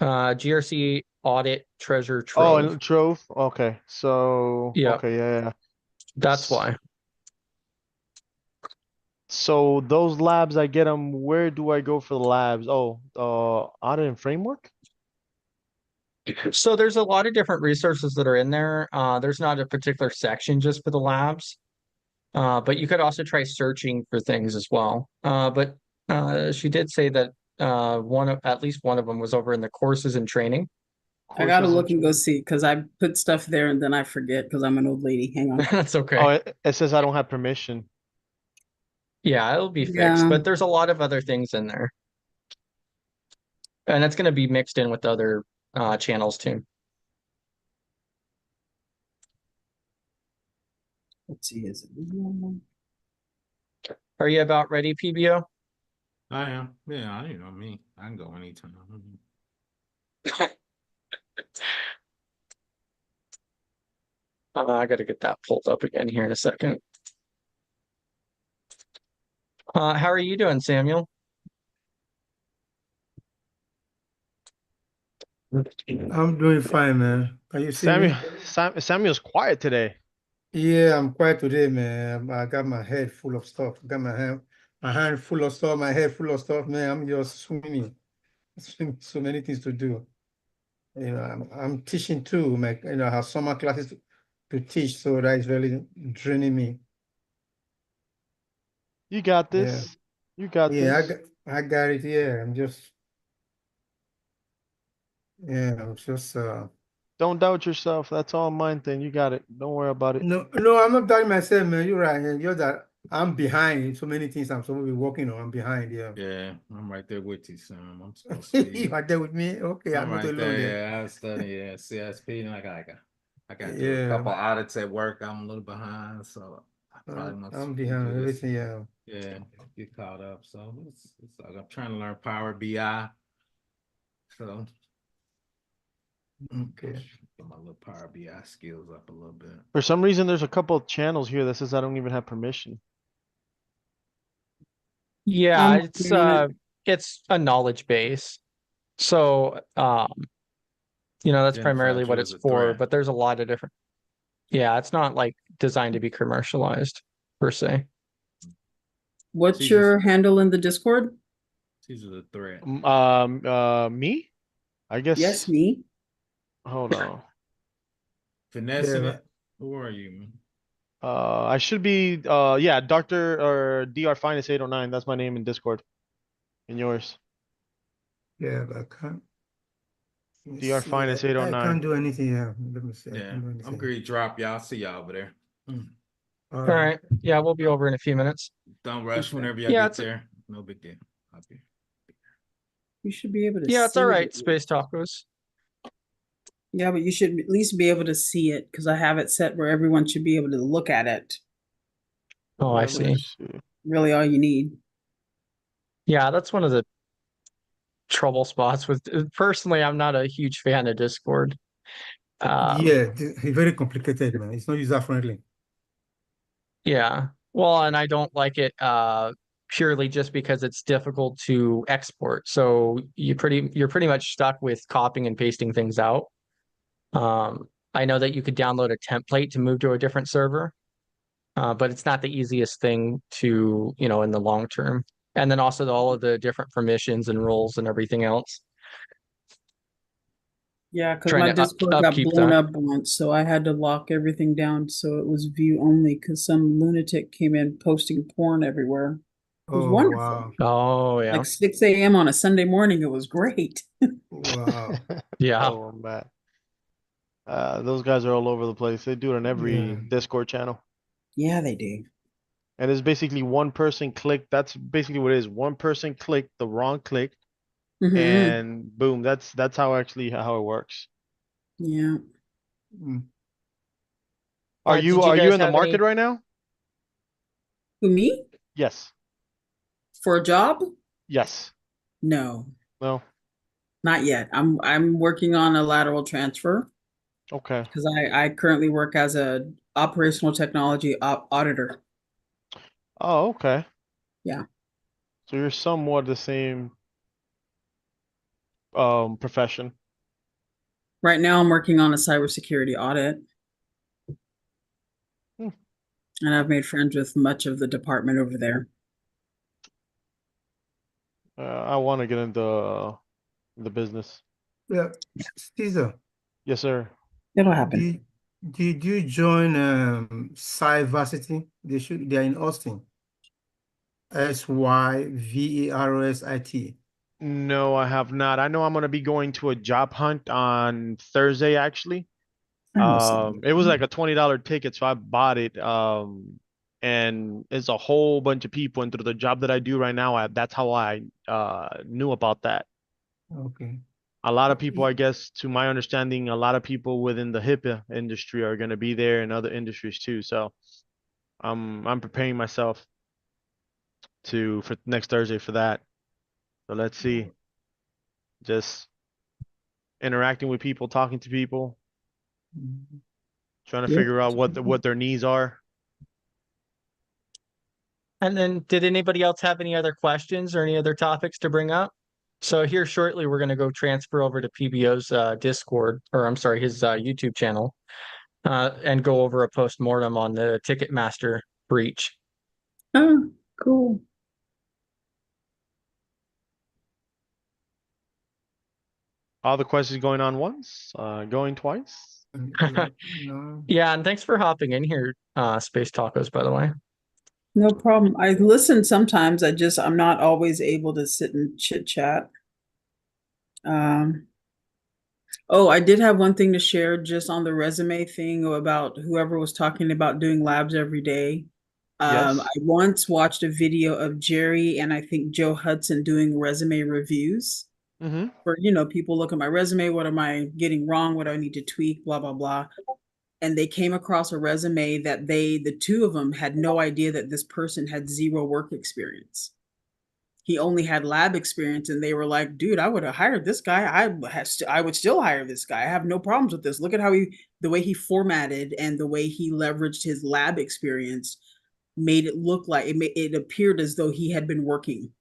GRC audit treasure Oh, trove. and Trove. Okay. So Yeah. okay, yeah. That's why. So those labs, I get them. Where do I go for the labs? Oh, audit and framework. So there's a lot of different resources that are in there. There's not a particular section just for the labs. But you could also try searching for things as well. But she did say that at least one of them was over in the courses and training. I gotta Courses look and go training. see because I put stuff there and then I forget because I'm an old lady. Hang on. That's okay. Oh, it says I don't have permission. Yeah, it'll be fixed, Yeah. but there's a lot of other things in there. And it's going to be mixed in with other channels too. Let's see. Is it? Are you about ready, PBO? I am. Yeah, you know me. I can go anytime. I got to get that pulled up again here in a second. How are you doing, Samuel? I'm doing fine, man. Can you see me? Samuel's quiet today. Yeah, I'm quiet today, man. I got my head full of stuff. I got my hand full of stuff, my head full of stuff, man. I'm just swimming. So many things to do. You know, I'm teaching too. I have summer classes to teach, so that is really draining me. You got Yeah. this. You got Yeah, this. I got it. Yeah, I'm just Don't doubt yourself. That's all mine thing. You got it. Don't worry about it. no, I'm not doubting myself, man. You're right. You're that I'm behind in so many things I'm supposed to be working on. I'm behind, yeah. Yeah, I'm right there with you, Sam. I'm supposed to be. You are there with me? Okay, I'm I'm not right alone there. then. Yeah, I was studying CISP, and I got to do a Yeah. couple audits at work. I'm a little behind, so I probably must I'm do behind this. everything, yeah. Yeah, get caught up. So it's like I'm trying to learn Power BI. So Okay. get my little Power BI skills up a little bit. For some reason, there's a couple of channels here that says I don't even have permission. Yeah, I'm working on it. it's a knowledge base. So that's primarily Identified what you it's as a for, threat. but there's a lot of different. Yeah, it's not like designed to be commercialized per se. What's Jesus. your handle in the Discord? These are the threat. Me? I guess. Yes, me. Hold on. Finessing Yeah, it. Who are you, man? I should be. Yeah, Doctor or Dr. Finest 809. That's my name in Discord. And yours. yeah, but I can't. Let me Dr. see. Finest I 809. can't do anything here. Let me see. I Yeah, can't do I'm anything. great. Drop y'all. See y'all over there. All All right. right. Yeah, we'll be over in a few minutes. Don't rush Okay. whenever y'all Yeah, get it's there. No big deal. I'll be. You should be able to yeah, it's see all right. it. Space tacos. Yeah, but you should at least be able to see it because I have it set where everyone should be able to look at it. Oh, I Let me see. see. Really all you need. Yeah, that's one of the trouble spots with personally, I'm not a huge fan of Discord. Yeah, it's very complicated, man. It's not user friendly. Yeah. Well, and I don't like it purely just because it's difficult to export. So you're pretty much stuck with copying and pasting things out. I know that you could download a template to move to a different server, but it's not the easiest thing to, in the long term. And then also all of the different permissions and roles and everything else. Yeah, because Trying my to Discord got upkeep blown that. up once, so I had to lock everything down so it was view only because some lunatic came in posting porn everywhere. It was Oh, wonderful. wow. Oh, yeah. Like 6 a.m. on a Sunday morning, it was great. Wow. Yeah. Oh, man. Those guys are all over the place. They do it on every Yeah. Discord channel. Yeah, they do. And it's basically one person click. That's basically what it is. One person click the wrong click, Hmm. and boom. That's how it works. Yeah. Mm. Are Did you you guys in the have market any? right now? Who, me? Yes. For a job? Yes. No, No. not yet. I'm working on a lateral transfer Okay. because I currently work as a operational technology auditor. Oh, okay. Yeah. So you're somewhat the same profession. Right now, I'm working on a cybersecurity audit. Hmm. And I've made friends with much of the department over there. I want to get into the business. Yeah, Caesar, Yes, sir. It'll happen. did you join Cyversity? They are in Austin. Syversit. No, I have not. I know I'm gonna be going to a job hunt on Thursday, actually. I know something. It was like a $20 ticket, so I bought it. And it's a whole bunch of people, and through the job that I do right now, that's how I knew about that. Okay. A lot of people, I guess, to my understanding, a lot of people within the HIPAA industry are gonna be there and other industries too. So I'm preparing myself for next Thursday for that. So let's see. Just interacting with people, talking to people, Mhm. trying to Yeah. figure out what their needs are. And then did anybody else have any other questions or any other topics to bring up? So here shortly, we're going to go transfer over to PBO's Discord, or I'm sorry, his YouTube channel, and go over a post-mortem on the Ticketmaster breach. Oh, cool. All the questions going on once, going twice. No. Yeah, and thanks for hopping in here, Space Tacos, by the way. No problem. I listen sometimes. I'm not always able to sit and chit chat. Oh, I did have one thing to share just on the resume thing about whoever was talking about doing labs every day. Yes. I once watched a video of Jerry and I think Joe Hudson doing resume reviews Mm-hmm. for, people look at my resume. What am I getting wrong? What do I need to tweak? Blah, blah, blah. And they came across a resume that the two of them had no idea that this person had zero work experience. He only had lab experience, and they were like, dude, I would have hired this guy. I would still hire this guy. I have no problems with this. Look at the way he formatted and the way he leveraged his lab experience made it look like it appeared as though he had been working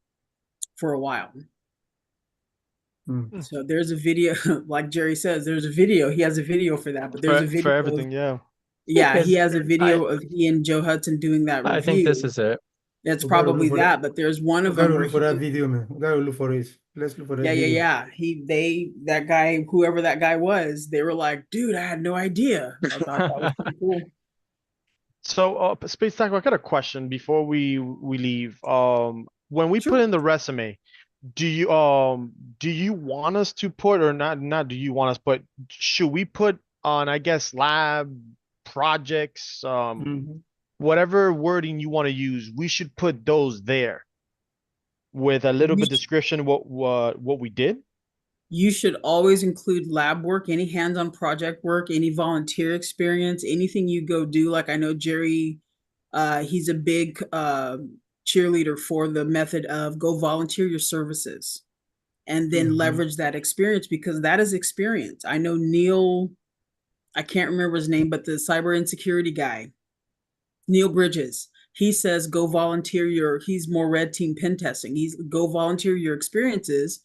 for a while. Mm. So there's a video, like Jerry says, there's a video. He has a video for that, but there's a video For everything, yeah. yeah, he Is- has a video of he and Joe Hudson doing that I think this review. is it. It's We gotta look probably for that, but there's one We of them gotta where look for that he, video, man. We gotta look for it. Let's look for that yeah, video. that guy, whoever that guy was, they were like, dude, I had no idea. I thought that was pretty cool. So, Space Taco, I got a question before we leave. When we Sure. put in the resume, do you want us to put, or not do you want us, but should we put on, I guess, lab projects, Mhm. whatever wording you want to use, we should put those there with a little bit description what we did? You should always include lab work, any hands-on project work, any volunteer experience, anything you go do. Like I know Jerry, he's a big cheerleader for the method of go volunteer your services and then leverage that experience, because that is experience. I know Neil, I can't remember his name, but the cyber insecurity guy, Neil Bridges, he says go volunteer he's more red team pen testing. He's go volunteer your experiences,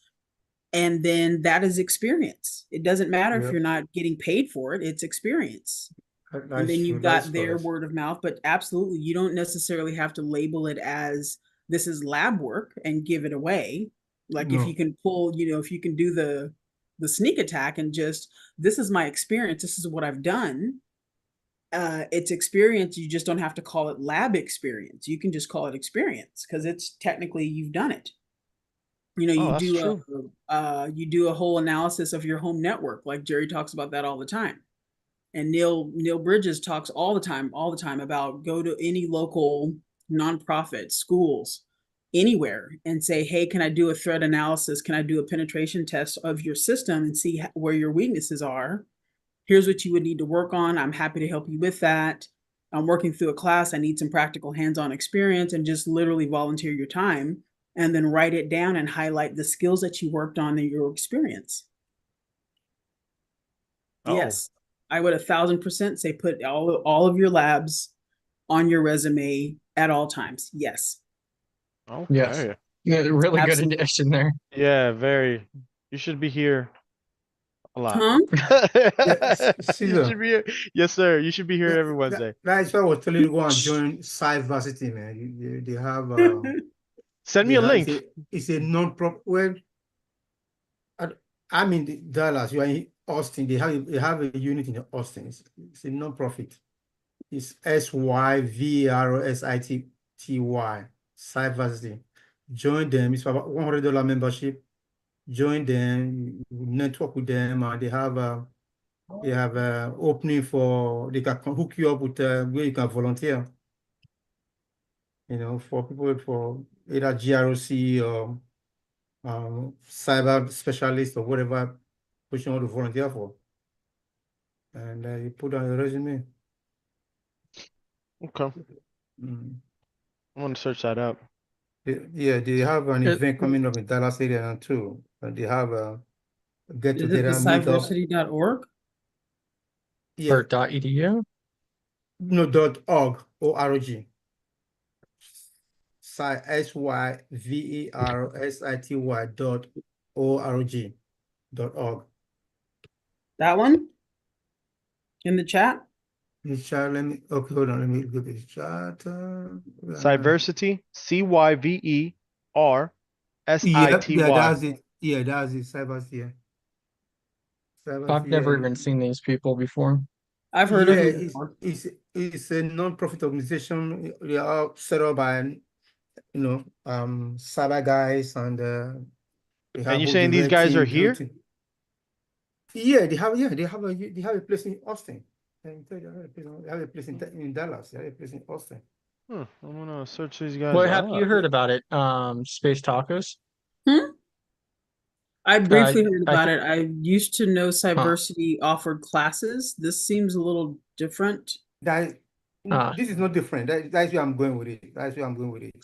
and then that is experience. It doesn't matter if Yep. you're not getting paid for it, it's experience. And That's then true. you've That's got their correct. word of mouth, but absolutely, you don't necessarily have to label it as this is lab work and give it away. Like if No. you can pull, if you can do the sneak attack and just, this is my experience, this is what I've done. It's experience. You just don't have to call it lab experience. You can just call it experience because it's technically you've done it. Oh, You that's true. you do a whole analysis of your home network, like Jerry talks about that all the time. And Neil Bridges talks all the time about go to any local nonprofit, schools, anywhere, and say, hey, can I do a threat analysis? Can I do a penetration test of your system and see where your weaknesses are? Here's what you would need to work on. I'm happy to help you with that. I'm working through a class. I need some practical hands-on experience, and just literally volunteer your time and then write it down and highlight the skills that you worked on in your experience. Oh. Yes, I would 1,000% say put all of your labs on your resume at all times. Yes. Okay. Yes. Yeah, really Absolutely. good addition there. Yeah, very. You should be here A lot. Huh? You Caesar. should be here. Yes, sir. You should be here every Wednesday. That's why I was telling you to go and join Cyversity, man. They have Send me a link. it's a non-profit. Well, I'm in Dallas. You are in Austin. They have a unit in Austin. It's a non-profit. It's Cyversity. Cyversity. Join them. It's about $100 membership. Join them. Network with them, and they have opening for, they can hook you up with where you can volunteer. You know, for people for either GRC or cyber specialist or whatever position you want to volunteer for. And you put on your resume. Okay. Mm. I'm gonna search that up. They have an It- event coming up in Dallas area now too. And they have a get Is it the together, meet up. cyversity.org? Yeah, Or .edu? no, .org, O-R-G. SYVERSITY.org. That one? In the chat? This chat, let me, okay, hold on, let me look at this chat. Cyversity. CYVERSITY. Yeah, that's it. Yeah, that's it. Cybersecurity. Yeah. I've never even seen these people before. I've heard of it Yeah, before. it's a non-profit organization. They are set up by, cyber guys, and they have And you both saying the these red guys team, are blue here? team. Yeah, they have a place in Austin. They have a place in Dallas. They have a place in Austin. I'm gonna search these guys What have you up. heard about it? Space Tacos? I briefly heard I about thi- it. I used to know Cyversity offered classes. This seems a little different. That Ah. this is not different. That's where I'm going with it. That's where I'm going with it.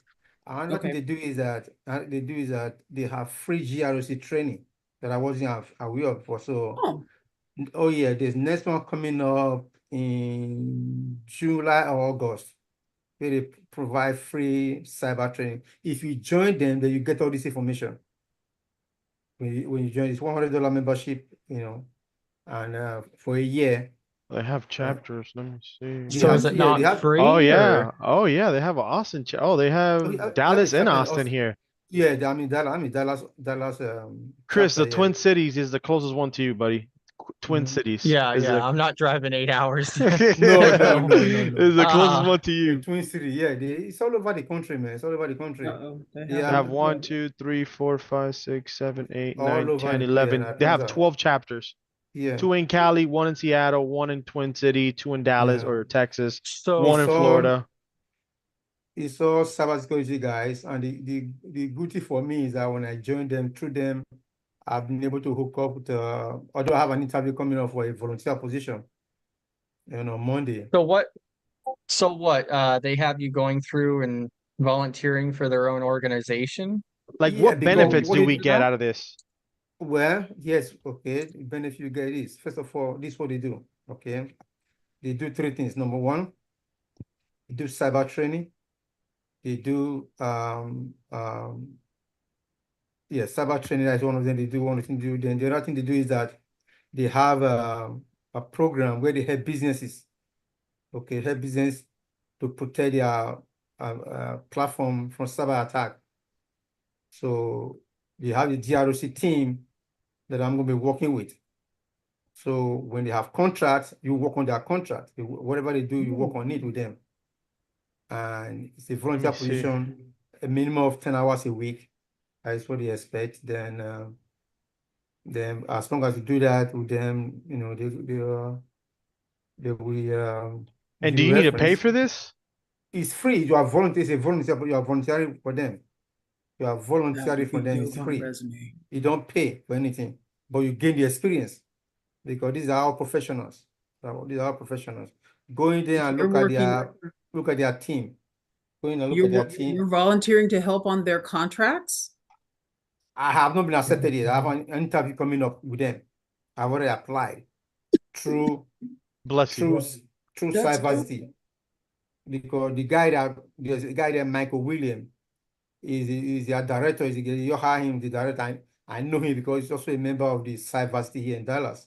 Another thing Okay. they do is that they have free GRC training that I wasn't aware of before. So, Oh, yeah, there's next one coming up in July or August, where they provide free cyber training. If you join them, then you get all this information. When you join, it's $100 membership, and for a year. They have chapters. Let me see. So is it not free? Oh or- yeah. They have Austin. They have Dallas and Austin here. Yeah, I mean Dallas. Chris, chapter, the Twin Cities is the closest one to you, buddy. Twin Cities. Yeah, is yeah. I'm not driving 8 hours. No. Is the closest one to The you. Twin City, yeah, it's all over the country, man. It's all over the country. they They have 1, 2, 3, 4, 5, 6, 7, 8, All 9, over 10, the- 11. yeah, They have Atlanta. 12 chapters. Yeah. 2 in Cali, 1 in Seattle, 1 in Twin City, 2 in Dallas Yeah. or Texas, So 1 in So- Florida. It's all cybersecurity guys, and the good thing for me is that when I joined them, through them, I've been able to hook up with, although I have an interview coming up for a volunteer position, Monday. so what? They have you going through and volunteering for their own organization? Like, Yeah, what because benefits what do they we do get that? out of this? Well, yes, okay. The benefit you get is, first of all, this is what they do, okay? They do 3 things. Number 1, they do cyber training. They do, cyber training. That's one of them. They do one thing. Then the other thing they do is that they have a program where they help businesses, okay, help business to protect their platform from cyber attack. So they have the GRC team that I'm going to be working with. So when they have contracts, you work on their contract. Whatever they do, you work on it with them. And it's a volunteer me see. position, a minimum of 10 hours a week. That's what they expect. Then as long as you do that with them, they will And give do you need to pay reference. for this? It's free. You are volunteer. It's a volunteer, but you are volunteering for them. You are volunteering for them. It's free. You don't pay for anything, but you gain the experience because these are all professionals. These are all professionals. Go in there and You're look at their team. Go in and look at their team. You're volunteering to help on their contracts? I have not been accepted yet. I have an interview coming up with them. I've already applied through Bless you. through That's Cyversity. Because there's a guy there, Michael William, is their director. You hire him, the director. I know him because he's also a member of the Cyversity here in Dallas.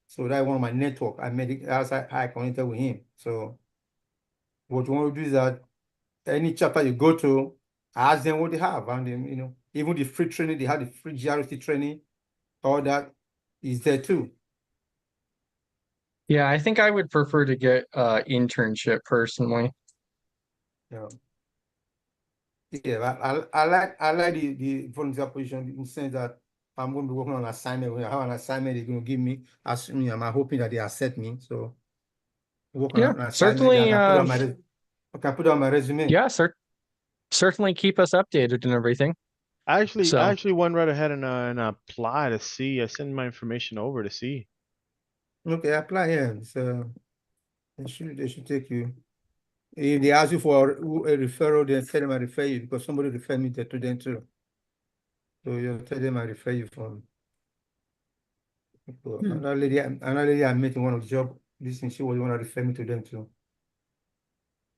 So that's one of my network. I made it as I connected with him. So what you want to do is that any chapter you go to, ask them what they have, and then, even the free training, they have the free GRC training, all that is there too. Yeah, I think I would prefer to get internship personally. Yeah. Yeah, I like the volunteer position in the sense that I'm going to be working on an assignment. When I have an assignment, they're going to give me, I'm hoping that they accept me. So work on Yeah, an assignment, certainly. I can put on my resume. Yeah, certainly keep us updated and everything. I So actually went right ahead and apply to see. I sent my information over to see. Okay, apply here. So they should take you. If they ask you for a referral, then tell them I refer you because somebody referred me to them too. So you tell them I refer you from. Another lady I met in one of the job. This thing, she was want to refer me to them too.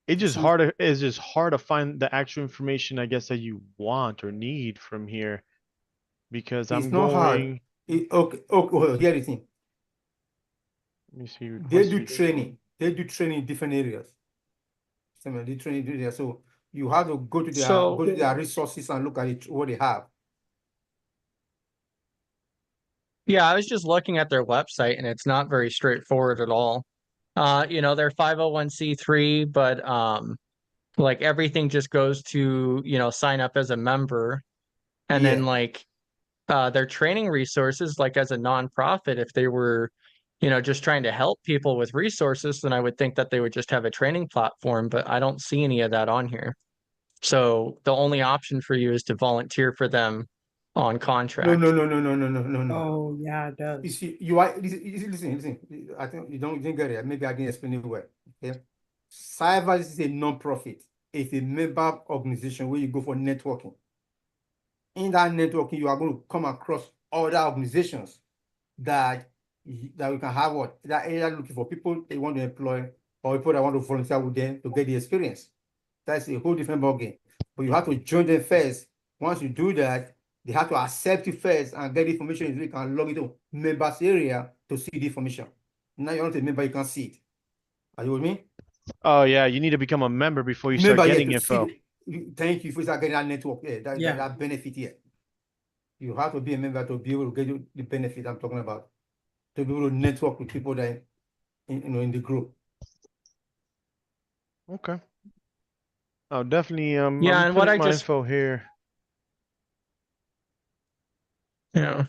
It's just Sounds- hard. It's just hard to find the actual information, I guess, that you want or need from here, because It's I'm not hard. going. Okay, well, here the thing. Let me see. They Request do feedback. training. They do training in different areas. They training there. So you have to go to their resources and look at it, what they have. yeah, I was just looking at their website and it's not very straightforward at all. They're 501(c)(3), but like everything just goes to, sign up as a member. And then Yeah. like their training resources, like as a nonprofit, if they were, just trying to help people with resources, then I would think that they would just have a training platform, but I don't see any of that on here. So the only option for you is to volunteer for them on No. contract. Oh, yeah, it does. You see, listen. I think you didn't get it. Maybe I didn't explain it well. Okay. Cyber is a non-profit. It's a member organization where you go for networking. In that networking, you are going to come across other organizations that we can have that area looking for people they want to employ or people that want to volunteer with them to get the experience. That's a whole different ballgame. But you have to join them first. Once you do that, they have to accept you first and get the information so you can log into members area to see the information. Now you're not a member, you can see it. Are you with me? Oh yeah, you need to become a member before you start Member, getting to see info. thank you for getting that network. Yeah. That benefit here. You have to be a member to be able to get you the benefit I'm talking about. To be able to network with people that in the group. Okay. Oh, definitely. Yeah, I'm and what putting I my just, info here. yeah.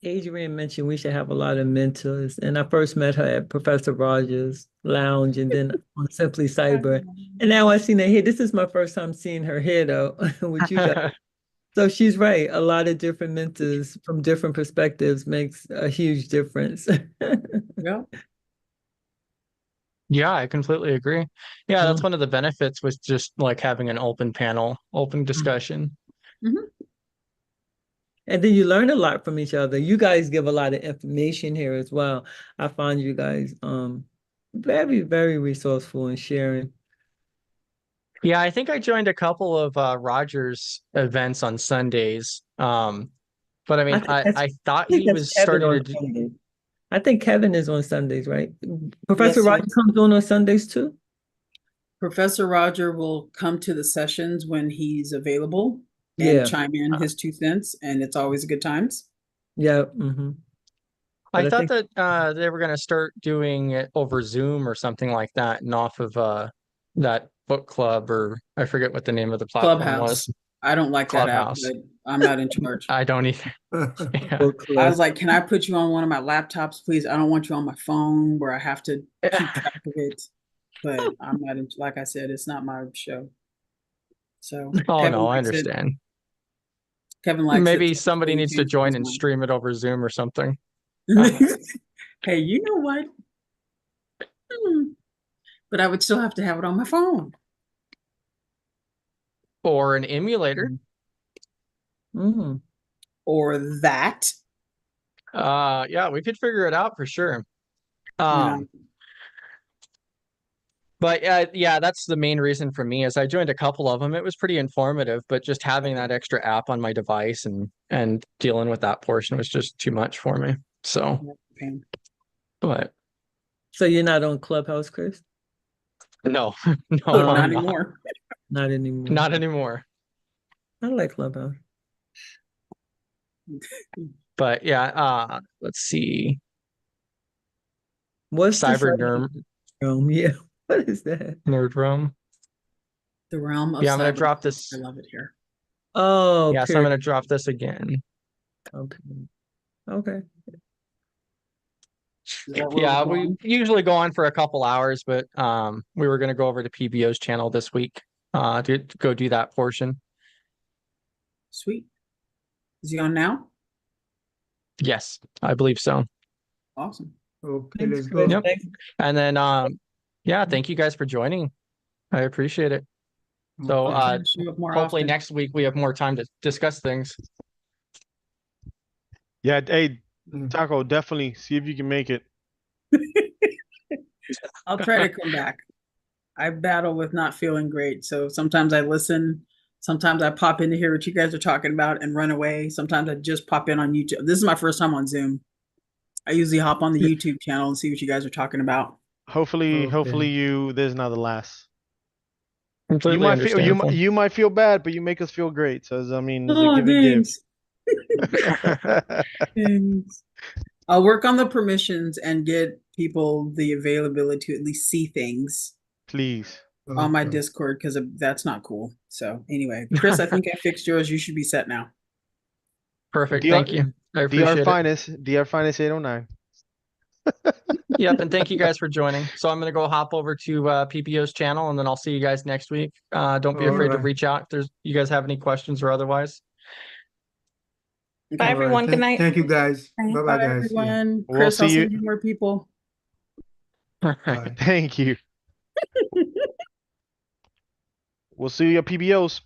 Adrian mentioned we should have a lot of mentors, and I first met her at Professor Rogers' lounge, and then on Simply Cyber. And now I seen her here. This is my first time seeing her here, though, with you guys. So she's right. A lot of different mentors from different perspectives makes a huge difference. Yeah. Yeah, I completely agree. Yeah, that's one of the benefits was just like having an open panel, open discussion. And then you learn a lot from each other. You guys give a lot of information here as well. I find you guys very, very resourceful in sharing. Yeah, I think I joined a couple of Rogers events on Sundays. But I mean, I thought he was starting to do, Sundays. I think Kevin is on Sundays, right? Professor Yes, Rogers comes on Sundays too? Professor Roger will come to the sessions when he's available and Yeah. chime in his 2 cents, and it's always good times. Yeah. I But I thought think- that they were going to start doing it over Zoom or something like that, and off of that book club, or I forget what the name of the platform Clubhouse. was. I don't like that app, Clubhouse. but I'm not in charge. I don't either. Yeah. Book I club. was like, can I put you on one of my laptops, please? I don't want you on my phone where I have to keep track of it. But I'm not in, like I said, it's not my show. So Oh Kevin no, I likes it. understand. Kevin likes it. Maybe so somebody he needs to pays for join his and money. stream it over Zoom or something, Hey, you know what? But I would still have to have it on my phone. or an emulator. Mm. Or that. Yeah, we could figure it out for sure. Yeah. But yeah, that's the main reason for me is I joined a couple of them. It was pretty informative, but just having that extra app on my device and dealing with that portion was just too much for me. So, Okay. but So you're not on Clubhouse, Chris? no, no, Oh, I'm not not. anymore. Not anymore. Not anymore. I like Clubhouse. But yeah, let's see. What's the Cyber cyber nerd realm? Yeah. What is that? room. The realm of Yeah, I'm gonna cyber. drop this. I love it here. Oh, Yes, I'm gonna period. drop this again. Okay. Okay. Is that where Yeah, we're we going? usually go on for a couple hours, but we were gonna go over to PBO's channel this week to go do that portion. Sweet. Is he on now? Yes, I believe so. Awesome. Okay, Thanks, let's Chris. go. Yep. Thanks. And then yeah, thank you guys for joining. I appreciate it. So I'll try to show up more hopefully often. next week we have more time to discuss things. Yeah, hey, Mm. Taco, definitely see if you can make it. I'll try to come back. I battle with not feeling great. So sometimes I listen. Sometimes I pop in to hear what you guys are talking about and run away. Sometimes I just pop in on YouTube. This is my first time on Zoom. I usually hop on the YouTube channel and see what you guys are talking about. Hopefully, Okay. this is not the last. You Completely might feel understandable. you might feel bad, but you make us feel great. So I mean, it's a Oh, give and give. thanks. Thanks. I'll work on the permissions and get people the availability to at least see things Please. on my Okay. Discord because that's not cool. So anyway, Chris, I think I fixed yours. You should be set now. Perfect. DR Thank you. I DR appreciate it. finest, DR finest 809. Yep, and thank you guys for joining. So I'm gonna go hop over to PBO's channel and then I'll see you guys next week. Don't be All afraid to right. reach out if you guys have any questions or otherwise. Bye, All right. everyone. Good night. Thank you, guys. Bye. Bye-bye, Bye, guys. Yeah. everyone. We'll Chris, I'll see you. send you more people. Bye. Thank you. We'll see you at PBOs.